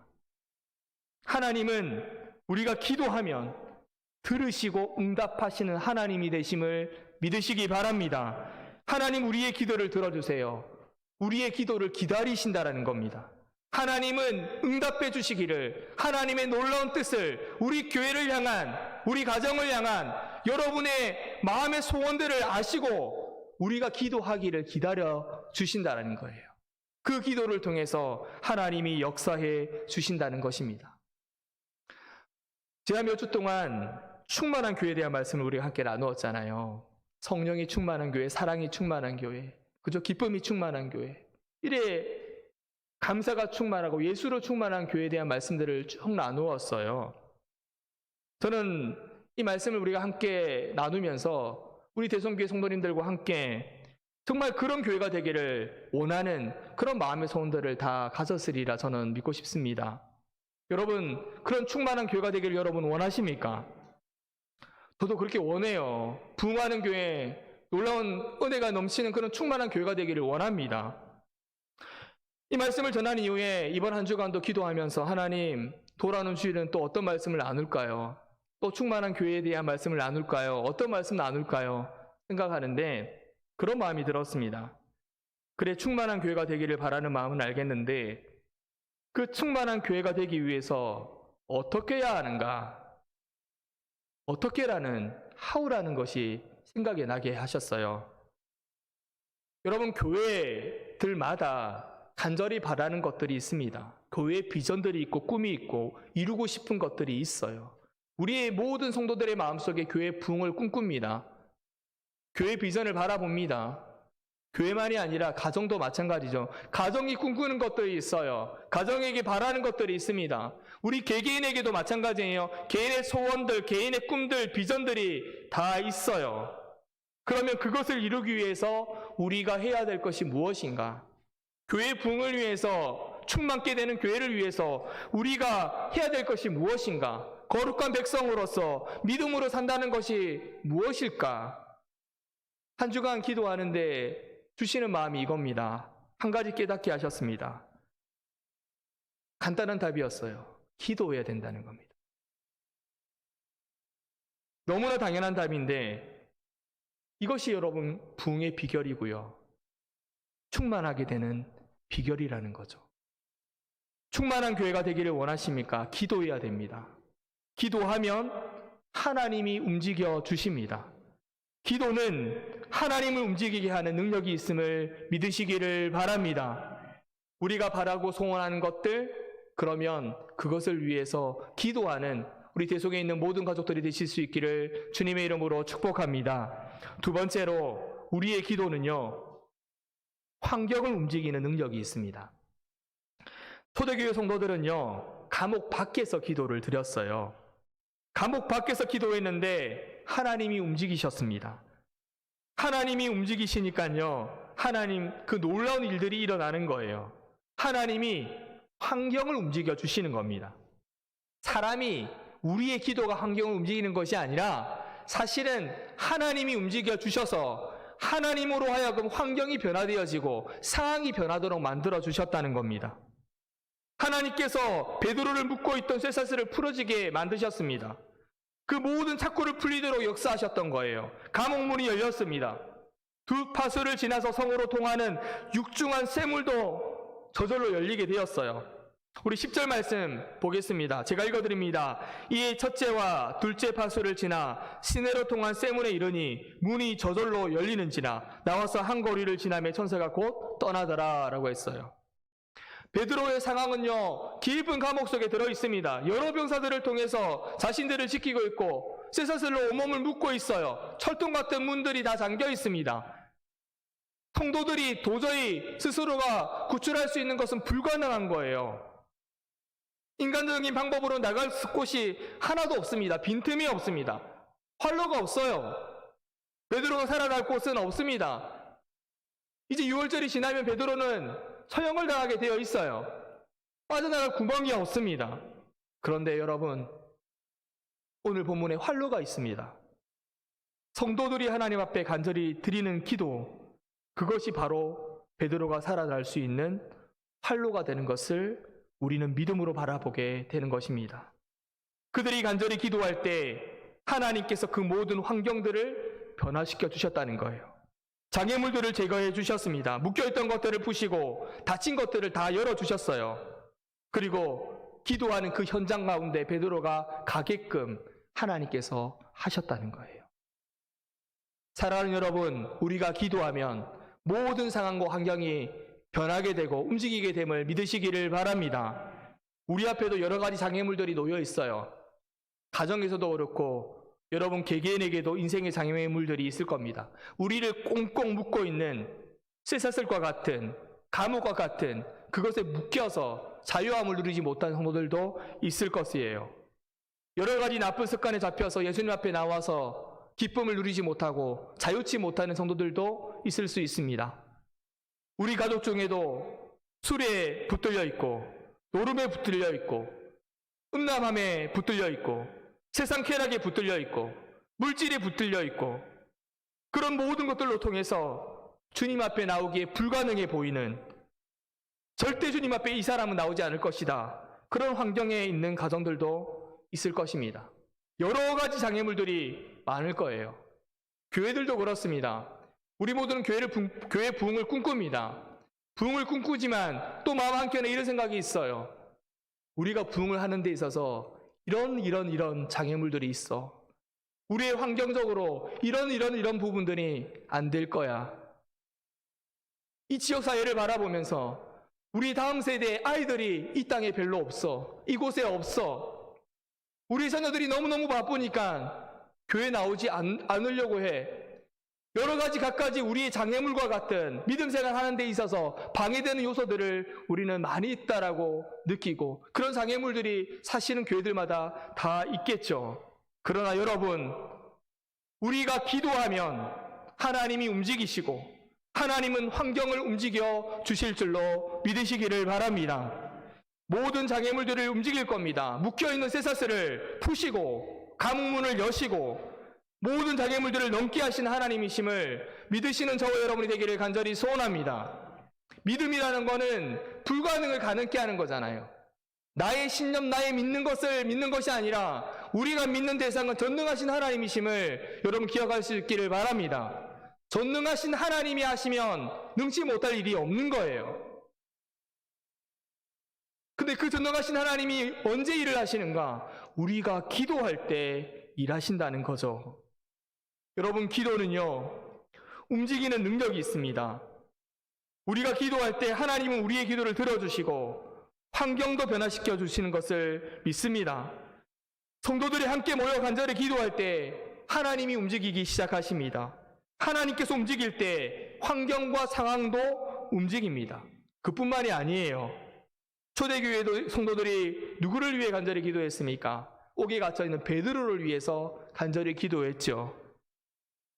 하나님은 우리가 기도하면 들으시고 응답하시는 하나님이 되심을 믿으시기 바랍니다. 하나님 우리의 기도를 들어주세요. 우리의 기도를 기다리신다라는 겁니다. 하나님은 응답해 주시기를, 하나님의 놀라운 뜻을 우리 교회를 향한, 우리 가정을 향한 여러분의 마음의 소원들을 아시고 우리가 기도하기를 기다려 주신다는 거예요. 그 기도를 통해서 하나님이 역사해 주신다는 것입니다. 제가 몇 주 동안 충만한 교회에 대한 말씀을 우리가 함께 나누었잖아요. 성령이 충만한 교회, 사랑이 충만한 교회, 그죠? 기쁨이 충만한 교회. 이래 감사가 충만하고 예수로 충만한 교회에 대한 말씀들을 쭉 나누었어요. 저는 이 말씀을 우리가 함께 나누면서 우리 대성교회 성도님들과 함께 정말 그런 교회가 되기를 원하는 그런 마음의 소원들을 다 가졌으리라 저는 믿고 싶습니다. 여러분, 그런 충만한 교회가 되기를 여러분 원하십니까? 저도 그렇게 원해요. 부흥하는 교회, 놀라운 은혜가 넘치는 그런 충만한 교회가 되기를 원합니다. 이 말씀을 전한 이후에 이번 한 주간도 기도하면서 하나님, 돌아오는 주일은 또 어떤 말씀을 나눌까요? 또 충만한 교회에 대한 말씀을 나눌까요? 어떤 말씀 나눌까요? 생각하는데 그런 마음이 들었습니다. 그래, 충만한 교회가 되기를 바라는 마음은 알겠는데 그 충만한 교회가 되기 위해서 어떻게 해야 하는가? 어떻게라는 how라는 것이 생각이 나게 하셨어요. 여러분, 교회들마다 간절히 바라는 것들이 있습니다. 교회의 비전들이 있고 꿈이 있고 이루고 싶은 것들이 있어요. 우리의 모든 성도들의 마음속에 교회의 부흥을 꿈꿉니다. 교회 비전을 바라봅니다. 교회만이 아니라 가정도 마찬가지죠. 가정이 꿈꾸는 것들이 있어요. 가정에게 바라는 것들이 있습니다. 우리 개개인에게도 마찬가지예요. 개인의 소원들, 개인의 꿈들, 비전들이 다 있어요. 그러면 그것을 이루기 위해서 우리가 해야 될 것이 무엇인가? 교회 부흥을 위해서, 충만케 되는 교회를 위해서 우리가 해야 될 것이 무엇인가? 거룩한 백성으로서 믿음으로 산다는 것이 무엇일까? 한 주간 기도하는데 주시는 마음이 이겁니다. 한 가지 깨닫게 하셨습니다. 간단한 답이었어요. 기도해야 된다는 겁니다. 너무나 당연한 답인데 이것이 여러분 부흥의 비결이고요. 충만하게 되는 비결이라는 거죠. 충만한 교회가 되기를 원하십니까? 기도해야 됩니다. 기도하면 하나님이 움직여 주십니다. 기도는 하나님을 움직이게 하는 능력이 있음을 믿으시기를 바랍니다. 우리가 바라고 소원하는 것들, 그러면 그것을 위해서 기도하는 우리 대속에 있는 모든 가족들이 되실 수 있기를 주님의 이름으로 축복합니다. 두 번째로 우리의 기도는요, 환경을 움직이는 능력이 있습니다. 초대교회 성도들은요, 감옥 밖에서 기도를 드렸어요. 감옥 밖에서 기도했는데 하나님이 움직이셨습니다. 하나님이 움직이시니까요, 하나님 그 놀라운 일들이 일어나는 거예요. 하나님이 환경을 움직여 주시는 겁니다. 사람이, 우리의 기도가 환경을 움직이는 것이 아니라 사실은 하나님이 움직여 주셔서 하나님으로 하여금 환경이 변화되어지고 상황이 변하도록 만들어 주셨다는 겁니다. 하나님께서 베드로를 묶고 있던 쇠사슬을 풀어지게 만드셨습니다. 그 모든 착고를 풀리도록 역사하셨던 거예요. 감옥문이 열렸습니다. 두 파수를 지나서 성으로 통하는 육중한 쇠물도 저절로 열리게 되었어요. 우리 10절 말씀 보겠습니다. 제가 읽어드립니다. 이에 첫째와 둘째 파수를 지나 시내로 통한 쇠문에 이르니 문이 저절로 열리는지라 나와서 한 거리를 지나며 천사가 곧 떠나더라 라고 했어요. 베드로의 상황은요, 깊은 감옥 속에 들어 있습니다. 여러 병사들을 통해서 자신들을 지키고 있고 쇠사슬로 온몸을 묶고 있어요. 철통 같은 문들이 다 잠겨 있습니다. 성도들이 도저히 스스로가 구출할 수 있는 것은 불가능한 거예요. 인간적인 방법으로 나갈 곳이 하나도 없습니다. 빈틈이 없습니다. 활로가 없어요. 베드로가 살아날 곳은 없습니다. 이제 6월절이 지나면 베드로는 처형을 당하게 되어 있어요. 빠져나갈 구멍이 없습니다. 그런데 여러분, 오늘 본문에 활로가 있습니다. 성도들이 하나님 앞에 간절히 드리는 기도, 그것이 바로 베드로가 살아날 수 있는 활로가 되는 것을 우리는 믿음으로 바라보게 되는 것입니다. 그들이 간절히 기도할 때 하나님께서 그 모든 환경들을 변화시켜 주셨다는 거예요. 장애물들을 제거해 주셨습니다. 묶여있던 것들을 푸시고 닫힌 것들을 다 열어주셨어요. 그리고 기도하는 그 현장 가운데 베드로가 가게끔 하나님께서 하셨다는 거예요. 사랑하는 여러분, 우리가 기도하면 모든 상황과 환경이 변하게 되고 움직이게 됨을 믿으시기를 바랍니다. 우리 앞에도 여러 가지 장애물들이 놓여 있어요. 가정에서도 그렇고 여러분 개개인에게도 인생의 장애물들이 있을 겁니다. 우리를 꽁꽁 묶고 있는 쇠사슬과 같은 감옥과 같은 그것에 묶여서 자유함을 누리지 못한 성도들도 있을 것이에요. 여러 가지 나쁜 습관에 잡혀서 예수님 앞에 나와서 기쁨을 누리지 못하고 자유치 못하는 성도들도 있을 수 있습니다. 우리 가족 중에도 술에 붙들려 있고 노름에 붙들려 있고 음란함에 붙들려 있고 세상 쾌락에 붙들려 있고 물질에 붙들려 있고 그런 모든 것들로 통해서 주님 앞에 나오기에 불가능해 보이는, 절대 주님 앞에 이 사람은 나오지 않을 것이다, 그런 환경에 있는 가정들도 있을 것입니다. 여러 가지 장애물들이 많을 거예요. 교회들도 그렇습니다. 우리 모두는 교회 부흥을 꿈꿉니다. 부흥을 꿈꾸지만 또 마음 한켠에 이런 생각이 있어요. 우리가 부흥을 하는 데 있어서 이런 장애물들이 있어. 우리의 환경적으로 이런 부분들이 안 될 거야. 이 지역사회를 바라보면서 우리 다음 세대의 아이들이 이 땅에 별로 없어. 이곳에 없어. 우리 자녀들이 너무너무 바쁘니까 교회 나오지 않으려고 해. 여러 가지 갖가지 우리의 장애물과 같은 믿음 생활하는 데 있어서 방해되는 요소들을 우리는 많이 있다라고 느끼고, 그런 장애물들이 사실은 교회들마다 다 있겠죠. 그러나 여러분, 우리가 기도하면 하나님이 움직이시고 하나님은 환경을 움직여 주실 줄로 믿으시기를 바랍니다. 모든 장애물들을 움직일 겁니다. 묶여있는 쇠사슬을 푸시고 감문을 여시고 모든 장애물들을 넘게 하신 하나님이심을 믿으시는 저와 여러분이 되기를 간절히 소원합니다. 믿음이라는 거는 불가능을 가능케 하는 거잖아요. 나의 신념, 나의 믿는 것을 믿는 것이 아니라 우리가 믿는 대상은 전능하신 하나님이심을 여러분 기억할 수 있기를 바랍니다. 전능하신 하나님이 하시면 능치 못할 일이 없는 거예요. 근데 그 전능하신 하나님이 언제 일을 하시는가? 우리가 기도할 때 일하신다는 거죠. 여러분, 기도는요, 움직이는 능력이 있습니다. 우리가 기도할 때 하나님은 우리의 기도를 들어주시고 환경도 변화시켜 주시는 것을 믿습니다. 성도들이 함께 모여 간절히 기도할 때 하나님이 움직이기 시작하십니다. 하나님께서 움직일 때 환경과 상황도 움직입니다. 그뿐만이 아니에요. 초대교회도 성도들이 누구를 위해 간절히 기도했습니까? 옥에 갇혀있는 베드로를 위해서 간절히 기도했죠.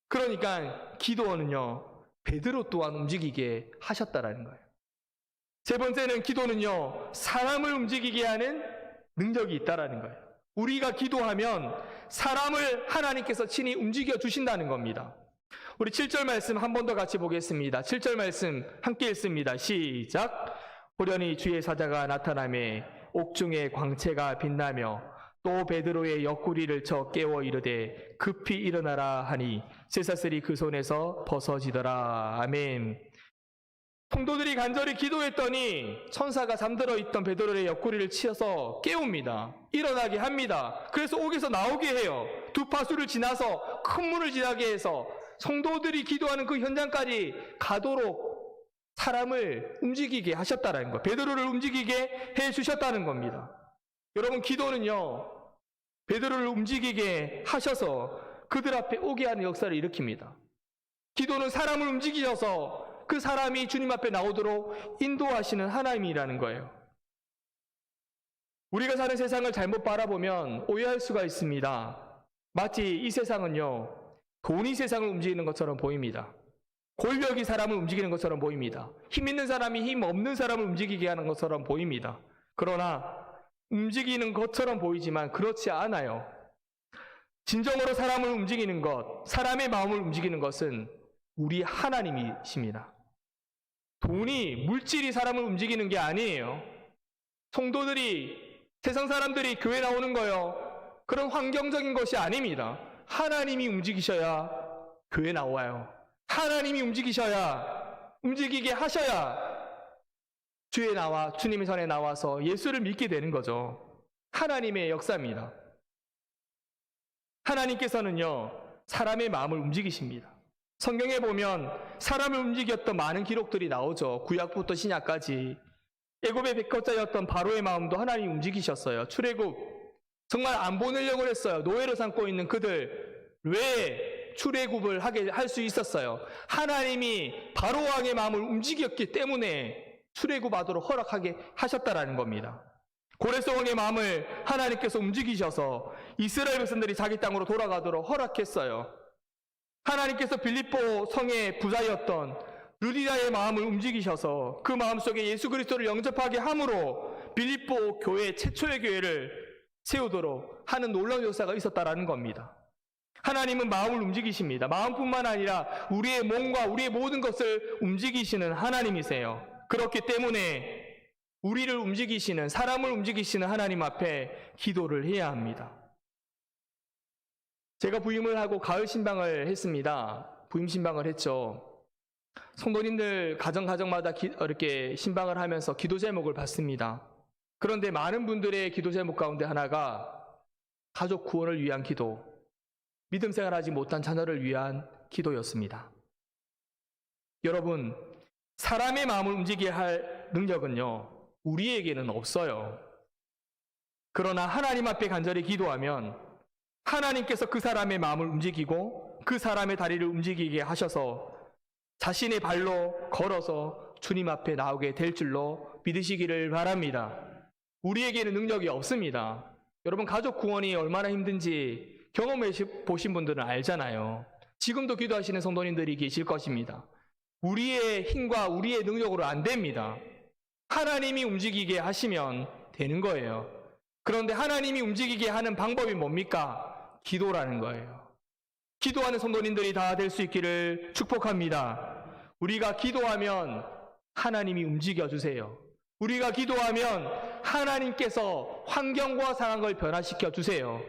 그러니까 기도는요, 베드로 또한 움직이게 하셨다라는 거예요. 세 번째는 기도는요, 사람을 움직이게 하는 능력이 있다라는 거예요. 우리가 기도하면 사람을 하나님께서 친히 움직여 주신다는 겁니다. 우리 7절 말씀 한 번 더 같이 보겠습니다. 7절 말씀 함께 읽습니다. 시작. 호련히 주의 사자가 나타나매 옥중에 광채가 빛나며 또 베드로의 옆구리를 쳐 깨워 이르되 급히 일어나라 하니 쇠사슬이 그 손에서 벗어지더라. 아멘. 성도들이 간절히 기도했더니 천사가 잠들어 있던 베드로의 옆구리를 치어서 깨웁니다. 일어나게 합니다. 그래서 옥에서 나오게 해요. 두 파수를 지나서 큰 문을 지나게 해서 성도들이 기도하는 그 현장까지 가도록 사람을 움직이게 하셨다는 거, 베드로를 움직이게 해주셨다는 겁니다. 여러분, 기도는요, 베드로를 움직이게 하셔서 그들 앞에 오게 하는 역사를 일으킵니다. 기도는 사람을 움직이셔서 그 사람이 주님 앞에 나오도록 인도하시는 하나님이라는 거예요. 우리가 사는 세상을 잘못 바라보면 오해할 수가 있습니다. 마치 이 세상은요, 돈이 세상을 움직이는 것처럼 보입니다. 권력이 사람을 움직이는 것처럼 보입니다. 힘 있는 사람이 힘 없는 사람을 움직이게 하는 것처럼 보입니다. 그러나 움직이는 것처럼 보이지만 그렇지 않아요. 진정으로 사람을 움직이는 것, 사람의 마음을 움직이는 것은 우리 하나님이십니다. 돈이, 물질이 사람을 움직이는 게 아니에요. 성도들이, 세상 사람들이 교회 나오는 거요, 그런 환경적인 것이 아닙니다. 하나님이 움직이셔야 교회 나와요. 하나님이 움직이게 하셔야 주에 나와, 주님의 전에 나와서 예수를 믿게 되는 거죠. 하나님의 역사입니다. 하나님께서는요, 사람의 마음을 움직이십니다. 성경에 보면 사람을 움직였던 많은 기록들이 나오죠. 구약부터 신약까지. 애굽의 백호자였던 바로의 마음도 하나님이 움직이셨어요. 출애굽, 정말 안 보내려고 했어요. 노예로 삼고 있는 그들 왜 출애굽을 할 수 있었어요? 하나님이 바로 왕의 마음을 움직였기 때문에 출애굽하도록 허락하게 하셨다라는 겁니다. 고레스 왕의 마음을 하나님께서 움직이셔서 이스라엘 백성들이 자기 땅으로 돌아가도록 허락했어요. 하나님께서 빌립보 성의 부자였던 루디아의 마음을 움직이셔서 그 마음속에 예수 그리스도를 영접하게 함으로 빌립보 교회, 최초의 교회를 세우도록 하는 놀라운 역사가 있었다라는 겁니다. 하나님은 마음을 움직이십니다. 마음뿐만 아니라 우리의 몸과 우리의 모든 것을 움직이시는 하나님이세요. 그렇기 때문에 우리를 움직이시는, 사람을 움직이시는 하나님 앞에 기도를 해야 합니다. 제가 부임을 하고 가을 신방을 했습니다. 부임 신방을 했죠. 성도님들 가정마다 이렇게 신방을 하면서 기도 제목을 받습니다. 그런데 많은 분들의 기도 제목 가운데 하나가 가족 구원을 위한 기도, 믿음 생활하지 못한 자녀를 위한 기도였습니다. 여러분, 사람의 마음을 움직이게 할 능력은요, 우리에게는 없어요. 그러나 하나님 앞에 간절히 기도하면 하나님께서 그 사람의 마음을 움직이고 그 사람의 다리를 움직이게 하셔서 자신의 발로 걸어서 주님 앞에 나오게 될 줄로 믿으시기를 바랍니다. 우리에게는 능력이 없습니다. 여러분, 가족 구원이 얼마나 힘든지 경험해 보신 분들은 알잖아요. 지금도 기도하시는 성도님들이 계실 것입니다. 우리의 힘과 우리의 능력으로 안 됩니다. 하나님이 움직이게 하시면 되는 거예요. 그런데 하나님이 움직이게 하는 방법이 뭡니까? 기도라는 거예요. 기도하는 성도님들이 다 될 수 있기를 축복합니다. 우리가 기도하면 하나님이 움직여 주세요. 우리가 기도하면 하나님께서 환경과 상황을 변화시켜 주세요.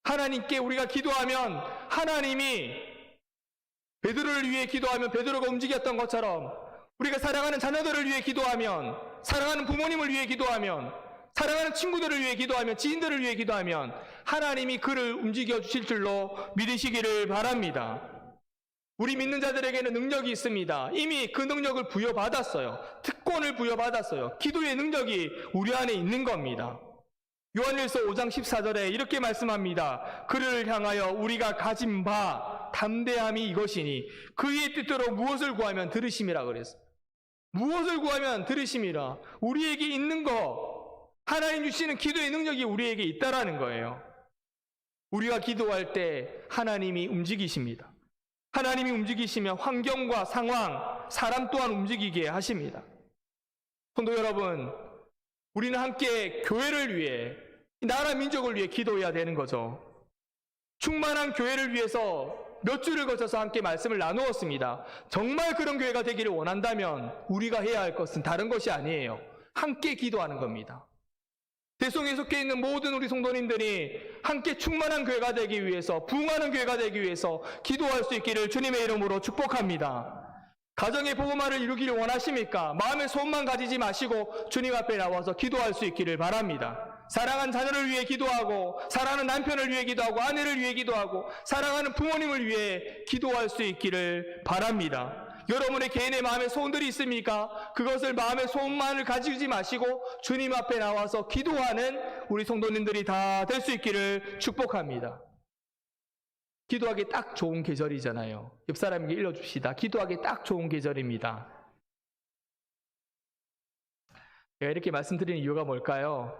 하나님께 우리가 기도하면 하나님이 베드로를 위해 기도하면 베드로가 움직였던 것처럼 우리가 사랑하는 자녀들을 위해 기도하면, 사랑하는 부모님을 위해 기도하면, 사랑하는 친구들을 위해 기도하면, 지인들을 위해 기도하면 하나님이 그를 움직여 주실 줄로 믿으시기를 바랍니다. 우리 믿는 자들에게는 능력이 있습니다. 이미 그 능력을 부여받았어요. 특권을 부여받았어요. 기도의 능력이 우리 안에 있는 겁니다. 요한일서 5장 14절에 이렇게 말씀합니다. 그를 향하여 우리가 가진 바 담대함이 이것이니 그의 뜻대로 무엇을 구하면 들으심이라 그랬어요. 무엇을 구하면 들으심이라. 우리에게 있는 거, 하나님 주시는 기도의 능력이 우리에게 있다라는 거예요. 우리가 기도할 때 하나님이 움직이십니다. 하나님이 움직이시면 환경과 상황, 사람 또한 움직이게 하십니다. 성도 여러분, 우리는 함께 교회를 위해, 나라 민족을 위해 기도해야 되는 거죠. 충만한 교회를 위해서 몇 주를 거쳐서 함께 말씀을 나누었습니다. 정말 그런 교회가 되기를 원한다면 우리가 해야 할 것은 다른 것이 아니에요. 함께 기도하는 겁니다. 대송에 속해 있는 모든 우리 성도님들이 함께 충만한 교회가 되기 위해서, 부흥하는 교회가 되기 위해서 기도할 수 있기를 주님의 이름으로 축복합니다. 가정의 복음화를 이루기를 원하십니까? 마음의 소원만 가지지 마시고 주님 앞에 나와서 기도할 수 있기를 바랍니다. 사랑하는 자녀를 위해 기도하고, 사랑하는 남편을 위해 기도하고, 아내를 위해 기도하고, 사랑하는 부모님을 위해 기도할 수 있기를 바랍니다. 여러분의 개인의 마음의 소원들이 있습니까? 그것을 마음의 소원만을 가지지 마시고 주님 앞에 나와서 기도하는 우리 성도님들이 다 될 수 있기를 축복합니다. 기도하기 딱 좋은 계절이잖아요. 옆 사람에게 일러줍시다. 기도하기 딱 좋은 계절입니다. 제가 이렇게 말씀드리는 이유가 뭘까요?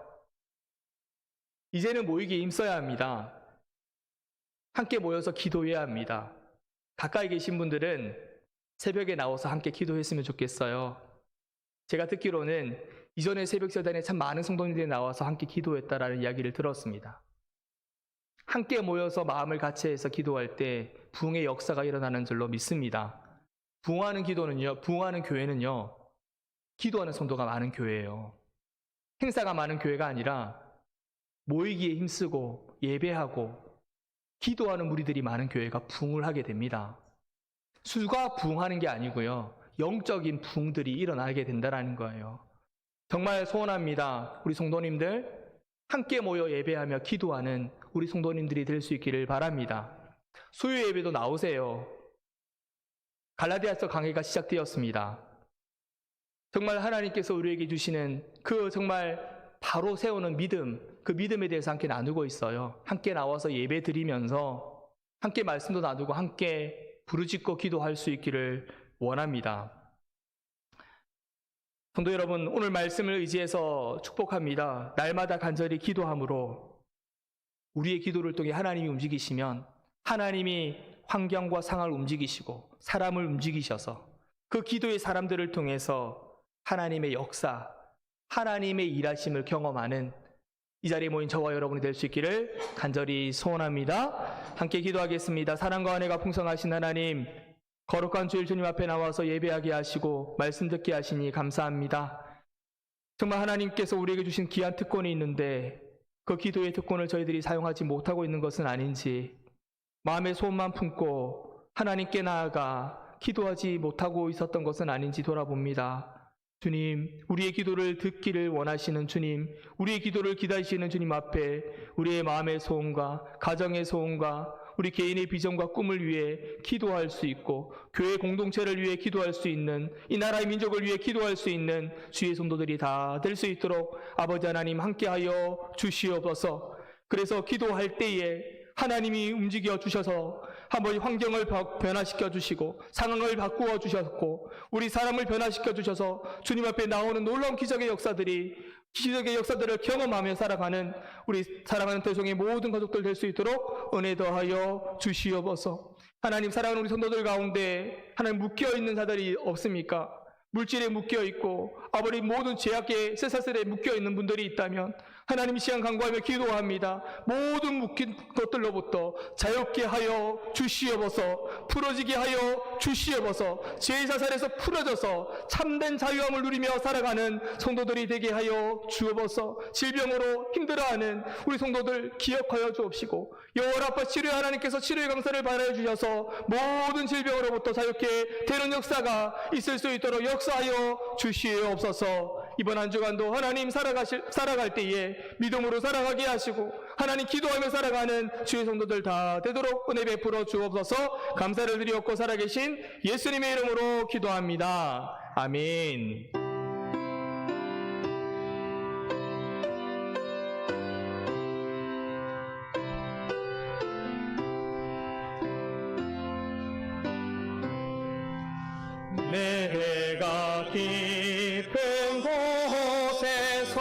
이제는 모이기에 힘써야 합니다. 함께 모여서 기도해야 합니다. 가까이 계신 분들은 새벽에 나와서 함께 기도했으면 좋겠어요. 제가 듣기로는 이전에 새벽 재단에 참 많은 성도님들이 나와서 함께 기도했다라는 이야기를 들었습니다. 함께 모여서 마음을 같이해서 기도할 때 부흥의 역사가 일어나는 줄로 믿습니다. 부흥하는 교회는요, 기도하는 성도가 많은 교회예요. 행사가 많은 교회가 아니라 모이기에 힘쓰고 예배하고 기도하는 무리들이 많은 교회가 부흥을 하게 됩니다. 수가 부흥하는 게 아니고요, 영적인 부흥들이 일어나게 된다는 거예요. 정말 소원합니다. 우리 성도님들 함께 모여 예배하며 기도하는 우리 성도님들이 될 수 있기를 바랍니다. 수요 예배도 나오세요. 갈라디아서 강해가 시작되었습니다. 정말 하나님께서 우리에게 주시는 그 정말 바로 세우는 믿음, 그 믿음에 대해서 함께 나누고 있어요. 함께 나와서 예배 드리면서 함께 말씀도 나누고 함께 부르짖고 기도할 수 있기를 원합니다. 성도 여러분, 오늘 말씀을 의지해서 축복합니다. 날마다 간절히 기도함으로 우리의 기도를 통해 하나님이 움직이시면 하나님이 환경과 상황을 움직이시고 사람을 움직이셔서 그 기도의 사람들을 통해서 하나님의 역사, 하나님의 일하심을 경험하는 이 자리에 모인 저와 여러분이 될 수 있기를 간절히 소원합니다. 함께 기도하겠습니다. 사랑과 은혜가 풍성하신 하나님, 거룩한 주일 주님 앞에 나와서 예배하게 하시고 말씀 듣게 하시니 감사합니다. 정말 하나님께서 우리에게 주신 귀한 특권이 있는데 그 기도의 특권을 저희들이 사용하지 못하고 있는 것은 아닌지, 마음의 소원만 품고 하나님께 나아가 기도하지 못하고 있었던 것은 아닌지 돌아봅니다. 주님, 우리의 기도를 듣기를 원하시는 주님, 우리의 기도를 기다리시는 주님 앞에 우리의 마음의 소원과 가정의 소원과 우리 개인의 비전과 꿈을 위해 기도할 수 있고 교회 공동체를 위해 기도할 수 있는, 이 나라의 민족을 위해 기도할 수 있는 주의 성도들이 다 될 수 있도록 아버지 하나님 함께하여 주시옵소서. 그래서 기도할 때에 하나님이 움직여 주셔서 한번 환경을 변화시켜 주시고 상황을 바꾸어 주셨고 우리 사람을 변화시켜 주셔서 주님 앞에 나오는 놀라운 기적의 역사들을 경험하며 살아가는 우리 사랑하는 대성의 모든 가족들 될 수 있도록 은혜 더하여 주시옵소서. 하나님, 사랑하는 우리 성도들 가운데 하나님 묶여있는 자들이 없습니까? 물질에 묶여있고 아버지 모든 죄악의 쇠사슬에 묶여있는 분들이 있다면 하나님 이 시간 간구하며 기도합니다. 모든 묶인 것들로부터 자유케 하여 주시옵소서. 풀어지게 하여 주시옵소서. 죄의 사슬에서 풀어져서 참된 자유함을 누리며 살아가는 성도들이 되게 하여 주옵소서. 질병으로 힘들어하는 우리 성도들 기억하여 주옵시고 영원 아파 치료의 하나님께서 치료의 강사를 발하여 주셔서 모든 질병으로부터 자유케 되는 역사가 있을 수 있도록 역사하여 주시옵소서. 이번 한 주간도 하나님 살아갈 때에 믿음으로 살아가게 하시고 하나님 기도하며 살아가는 주의 성도들 다 되도록 은혜 베풀어 주옵소서. 감사를 드리옵고 살아계신 예수님의 이름으로 기도합니다. 아멘. 내가 깊은 곳에서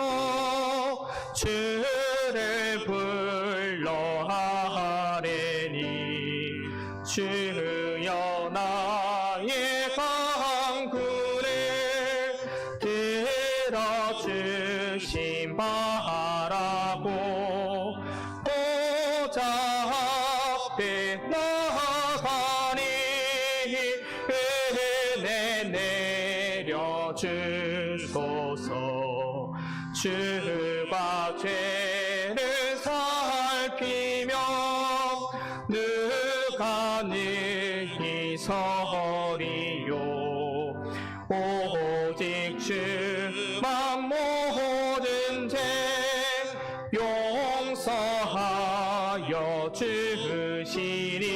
주를 불러 하래니 주여 나의 간구를 들어주심 바라고 보좌 앞에 나가니 내려주소서. 주가 죄를 살피며 누가 능히 서리요. 오직 주만 모든 죄 용서하여 주시니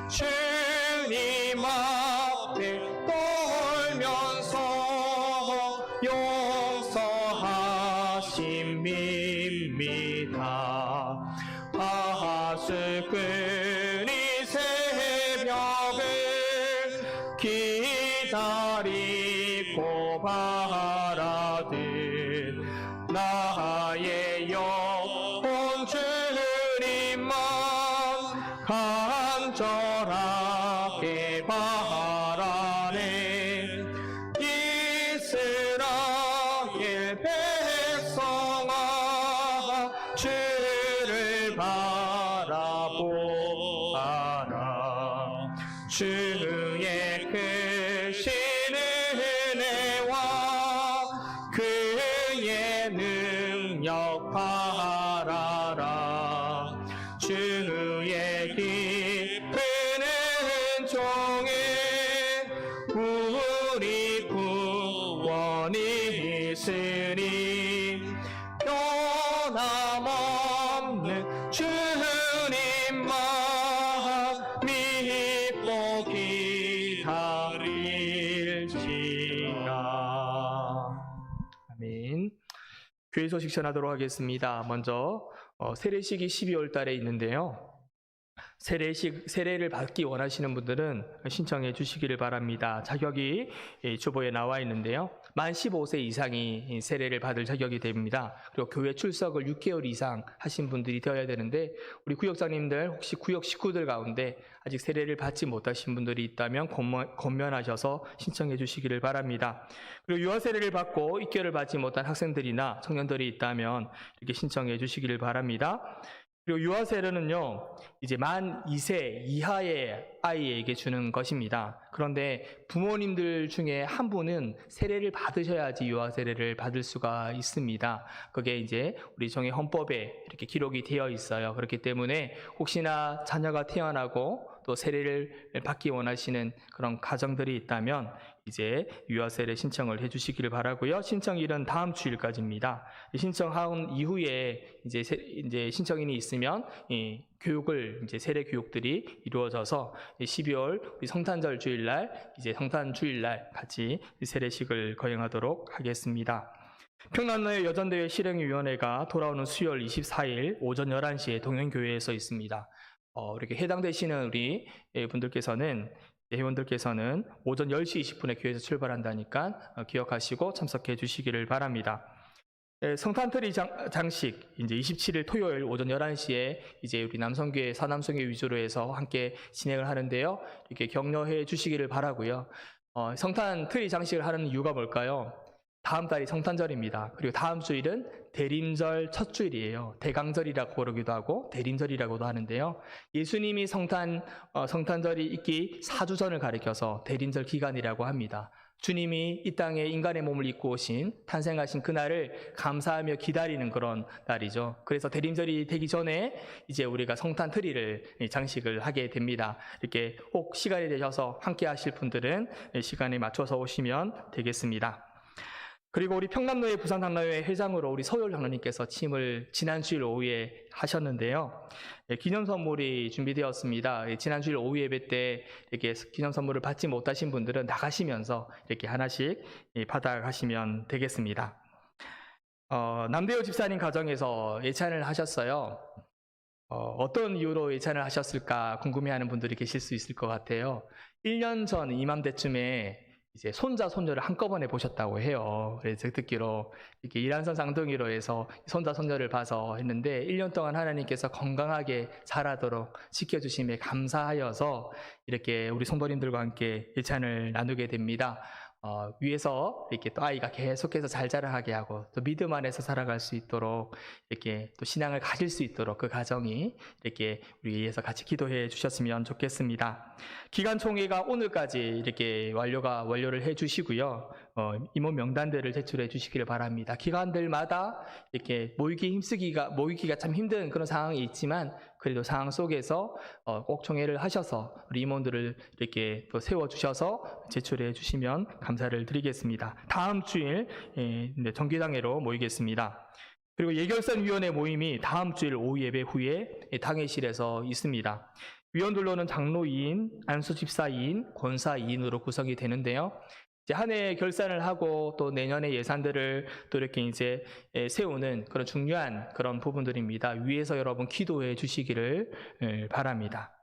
주님 앞에 떨면서 용서하심입니다. 하수꾼이 새벽을 기다리고 바라듯 나의 영혼 주님만 바라네 이스라엘 백성아 주를 바라보아라 주의 크신 은혜와 그의 능력 바라라 주의 깊은 은총에 우리 구원이 있으니 변함없는 주님만 믿고 기다릴지라. 아멘. 교회 소식 전하도록 하겠습니다. 먼저 세례식이 12월 달에 있는데요. 세례를 받기 원하시는 분들은 신청해 주시기를 바랍니다. 자격이 주보에 나와 있는데요. 만 15세 이상이 세례를 받을 자격이 됩니다. 그리고 교회 출석을 6개월 이상 하신 분들이 되어야 되는데 우리 구역장님들 혹시 구역 식구들 가운데 아직 세례를 받지 못하신 분들이 있다면 권면하셔서 신청해 주시기를 바랍니다. 그리고 유아 세례를 받고 입교를 받지 못한 학생들이나 청년들이 있다면 이렇게 신청해 주시기를 바랍니다. 그리고 유아 세례는요, 이제 만 2세 이하의 아이에게 주는 것입니다. 그런데 부모님들 중에 한 분은 세례를 받으셔야지 유아 세례를 받을 수가 있습니다. 그게 이제 우리 정의 헌법에 이렇게 기록이 되어 있어요. 그렇기 때문에 혹시나 자녀가 태어나고 또 세례를 받기 원하시는 그런 가정들이 있다면 이제 유아 세례 신청을 해주시기를 바라고요. 신청일은 다음 주일까지입니다. 신청한 이후에 이제 신청인이 있으면 교육을 이제 세례 교육들이 이루어져서 12월 우리 성탄절 주일날 이제 성탄 주일날 같이 세례식을 거행하도록 하겠습니다. 평남로의 여전대회 실행위원회가 돌아오는 수요일 24일 오전 11시에 동현교회에서 있습니다. 이렇게 해당되시는 우리 회원들께서는 오전 10시 20분에 교회에서 출발한다니까 기억하시고 참석해 주시기를 바랍니다. 성탄트리 장식 이제 27일 토요일 오전 11시에 이제 우리 남성교회 사남성교회 위주로 해서 함께 진행을 하는데요. 이렇게 격려해 주시기를 바라고요. 성탄트리 장식을 하는 이유가 뭘까요? 다음 달이 성탄절입니다. 그리고 다음 주일은 대림절 첫 주일이에요. 대강절이라고 부르기도 하고 대림절이라고도 하는데요. 예수님이 성탄절이 있기 4주 전을 가리켜서 대림절 기간이라고 합니다. 주님이 이 땅에 인간의 몸을 입고 오신 탄생하신 그날을 감사하며 기다리는 그런 날이죠. 그래서 대림절이 되기 전에 이제 우리가 성탄 트리를 장식을 하게 됩니다. 이렇게 혹 시간이 되셔서 함께 하실 분들은 시간에 맞춰서 오시면 되겠습니다. 그리고 우리 평남로의 부산당로회 회장으로 우리 서율 장로님께서 취임을 지난 주일 오후에 하셨는데요. 기념 선물이 준비되었습니다. 지난 주일 오후 예배 때 이렇게 기념 선물을 받지 못하신 분들은 나가시면서 이렇게 하나씩 받아가시면 되겠습니다. 남대호 집사님 가정에서 예찬을 하셨어요. 어떤 이유로 예찬을 하셨을까 궁금해하는 분들이 계실 수 있을 것 같아요. 1년 전 이맘때쯤에 이제 손자, 손녀를 한꺼번에 보셨다고 해요. 그래서 듣기로 이렇게 이란선 쌍둥이로 해서 손자, 손녀를 봐서 했는데 1년 동안 하나님께서 건강하게 자라도록 지켜주심에 감사하여서 이렇게 우리 성도님들과 함께 예찬을 나누게 됩니다. 위에서 이렇게 또 아이가 계속해서 잘 자라게 하고 또 믿음 안에서 살아갈 수 있도록 이렇게 또 신앙을 가질 수 있도록 그 가정이 이렇게 우리 위해서 같이 기도해 주셨으면 좋겠습니다. 기간 총회가 오늘까지 이렇게 완료를 해 주시고요. 임원 명단들을 제출해 주시기를 바랍니다. 기관들마다 이렇게 모이기가 참 힘든 그런 상황이 있지만 그래도 상황 속에서 꼭 총회를 하셔서 우리 임원들을 이렇게 또 세워주셔서 제출해 주시면 감사를 드리겠습니다. 다음 주일 정기당회로 모이겠습니다. 그리고 예결선위원회 모임이 다음 주일 오후 예배 후에 당회실에서 있습니다. 위원들로는 장로 2인, 안수 집사 2인, 권사 2인으로 구성이 되는데요. 이제 한 해 결산을 하고 또 내년의 예산들을 또 이렇게 이제 세우는 그런 중요한 그런 부분들입니다. 위에서 여러분 기도해 주시기를 바랍니다.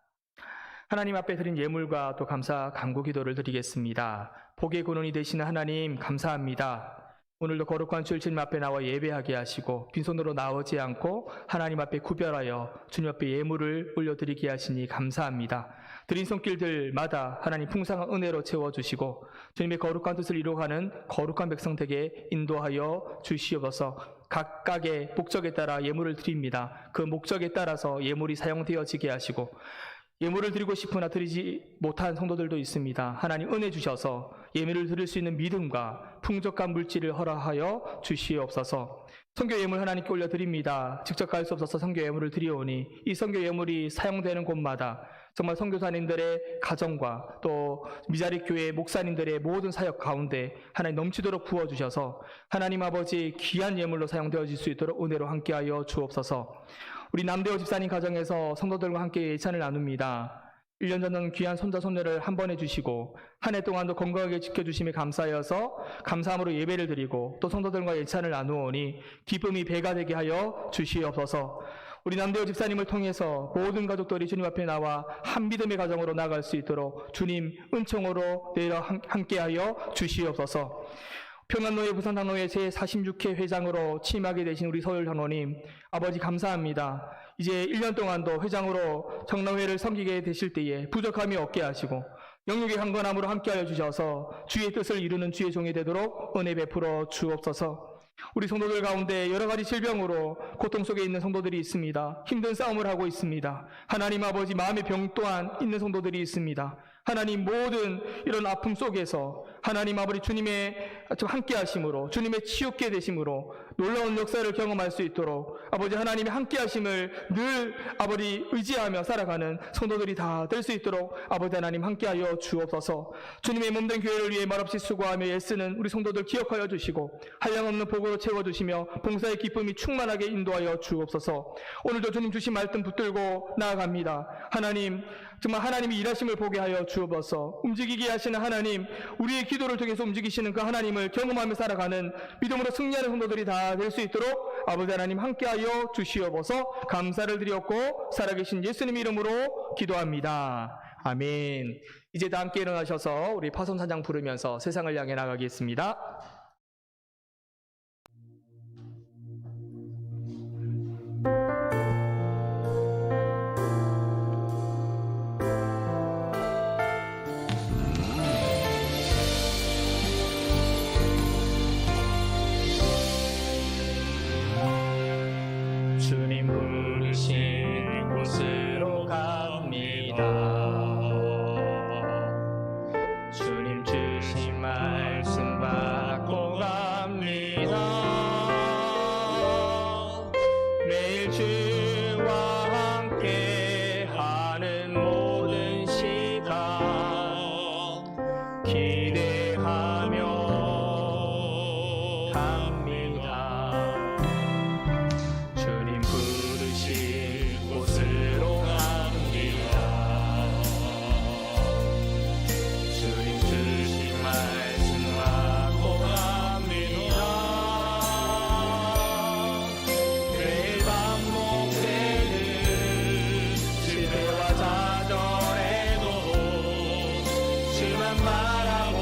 하나님 앞에 드린 예물과 또 감사 간구 기도를 드리겠습니다. 복의 근원이 되시는 하나님 감사합니다. 오늘도 거룩한 주일 주님 앞에 나와 예배하게 하시고 빈손으로 나오지 않고 하나님 앞에 구별하여 주님 앞에 예물을 올려드리게 하시니 감사합니다. 드린 손길들마다 하나님 풍성한 은혜로 채워주시고 주님의 거룩한 뜻을 이루어가는 거룩한 백성 되게 인도하여 주시옵소서. 각각의 목적에 따라 예물을 드립니다. 그 목적에 따라서 예물이 사용되어지게 하시고 예물을 드리고 싶으나 드리지 못한 성도들도 있습니다. 하나님 은혜 주셔서 예물을 드릴 수 있는 믿음과 풍족한 물질을 허락하여 주시옵소서. 선교 예물 하나님께 올려드립니다. 직접 갈 수 없어서 선교 예물을 드리오니 이 선교 예물이 사용되는 곳마다 정말 선교사님들의 가정과 또 미자리 교회 목사님들의 모든 사역 가운데 하나님 넘치도록 부어주셔서 하나님 아버지 귀한 예물로 사용되어질 수 있도록 은혜로 함께하여 주옵소서. 우리 남대호 집사님 가정에서 성도들과 함께 예찬을 나눕니다. 1년 전은 귀한 손자 손녀를 한 번 해주시고 한 해 동안도 건강하게 지켜주심에 감사하여서 감사함으로 예배를 드리고 또 성도들과 예찬을 나누오니 기쁨이 배가 되게 하여 주시옵소서. 우리 남대호 집사님을 통해서 모든 가족들이 주님 앞에 나와 한 믿음의 가정으로 나아갈 수 있도록 주님 은총으로 내려 함께하여 주시옵소서. 평안노예 부산당노회 제46회 회장으로 취임하게 되신 우리 서울 장로님 아버지 감사합니다. 이제 1년 동안도 회장으로 정로회를 섬기게 되실 때에 부족함이 없게 하시고 영육의 강건함으로 함께하여 주셔서 주의 뜻을 이루는 주의 종이 되도록 은혜 베풀어 주옵소서. 우리 성도들 가운데 여러 가지 질병으로 고통 속에 있는 성도들이 있습니다. 힘든 싸움을 하고 있습니다. 하나님 아버지 마음의 병 또한 있는 성도들이 있습니다. 하나님 모든 이런 아픔 속에서 하나님 아버지 주님의 함께 하심으로 주님의 치유케 되심으로 놀라운 역사를 경험할 수 있도록 아버지 하나님의 함께 하심을 늘 아버지 의지하며 살아가는 성도들이 다 될 수 있도록 아버지 하나님 함께하여 주옵소서. 주님의 몸된 교회를 위해 말없이 수고하며 애쓰는 우리 성도들 기억하여 주시고 한량없는 복으로 채워주시며 봉사의 기쁨이 충만하게 인도하여 주옵소서. 오늘도 주님 주신 말씀 붙들고 나아갑니다. 하나님 정말 하나님이 일하심을 보게 하여 주옵소서. 움직이게 하시는 하나님, 우리의 기도를 통해서 움직이시는 그 하나님을 경험하며 살아가는 믿음으로 승리하는 성도들이 다 될 수 있도록 아버지 하나님 함께하여 주시옵소서. 감사를 드렸고 살아계신 예수님 이름으로 기도합니다. 아멘. 이제 다 함께 일어나셔서 우리 파손산장 부르면서 세상을 향해 나가겠습니다. 주님 부르신 곳으로 갑니다. 주님 주신 말씀 받고 갑니다. 매일 주와 함께 하는 모든 시간 기대하며 갑니다. 주님 부르실 곳으로 갑니다. 주님 주신 말씀 받고 갑니다. 매일 반복되는 실패와 좌절에도 주만 바라보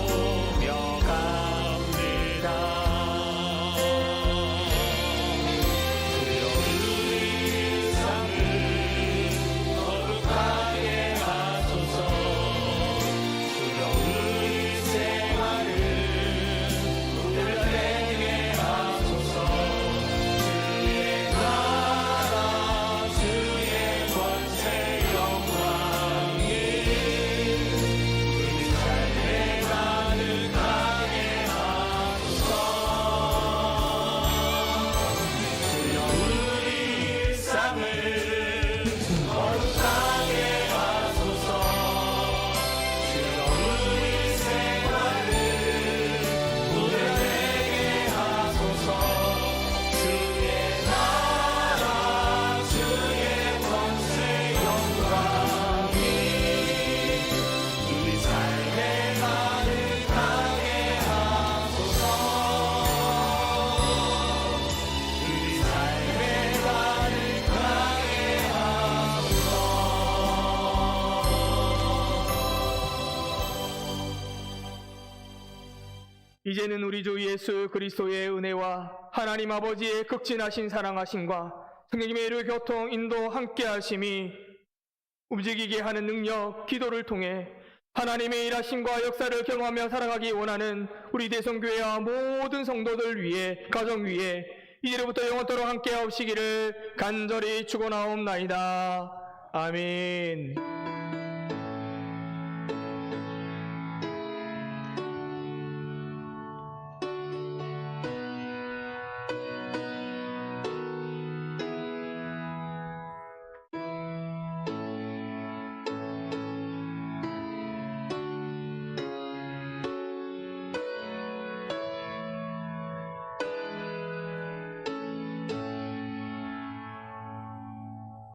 이제는 우리 주 예수 그리스도의 은혜와 하나님 아버지의 극진하신 사랑하심과 성령님의 이루 교통 인도 함께 하심이 움직이게 하는 능력 기도를 통해 하나님의 일하심과 역사를 경험하며 살아가기 원하는 우리 대성교회와 모든 성도들 위해 가정 위에 이제부터 영원토록 함께 하시기를 간절히 축원하옵나이다. 아멘.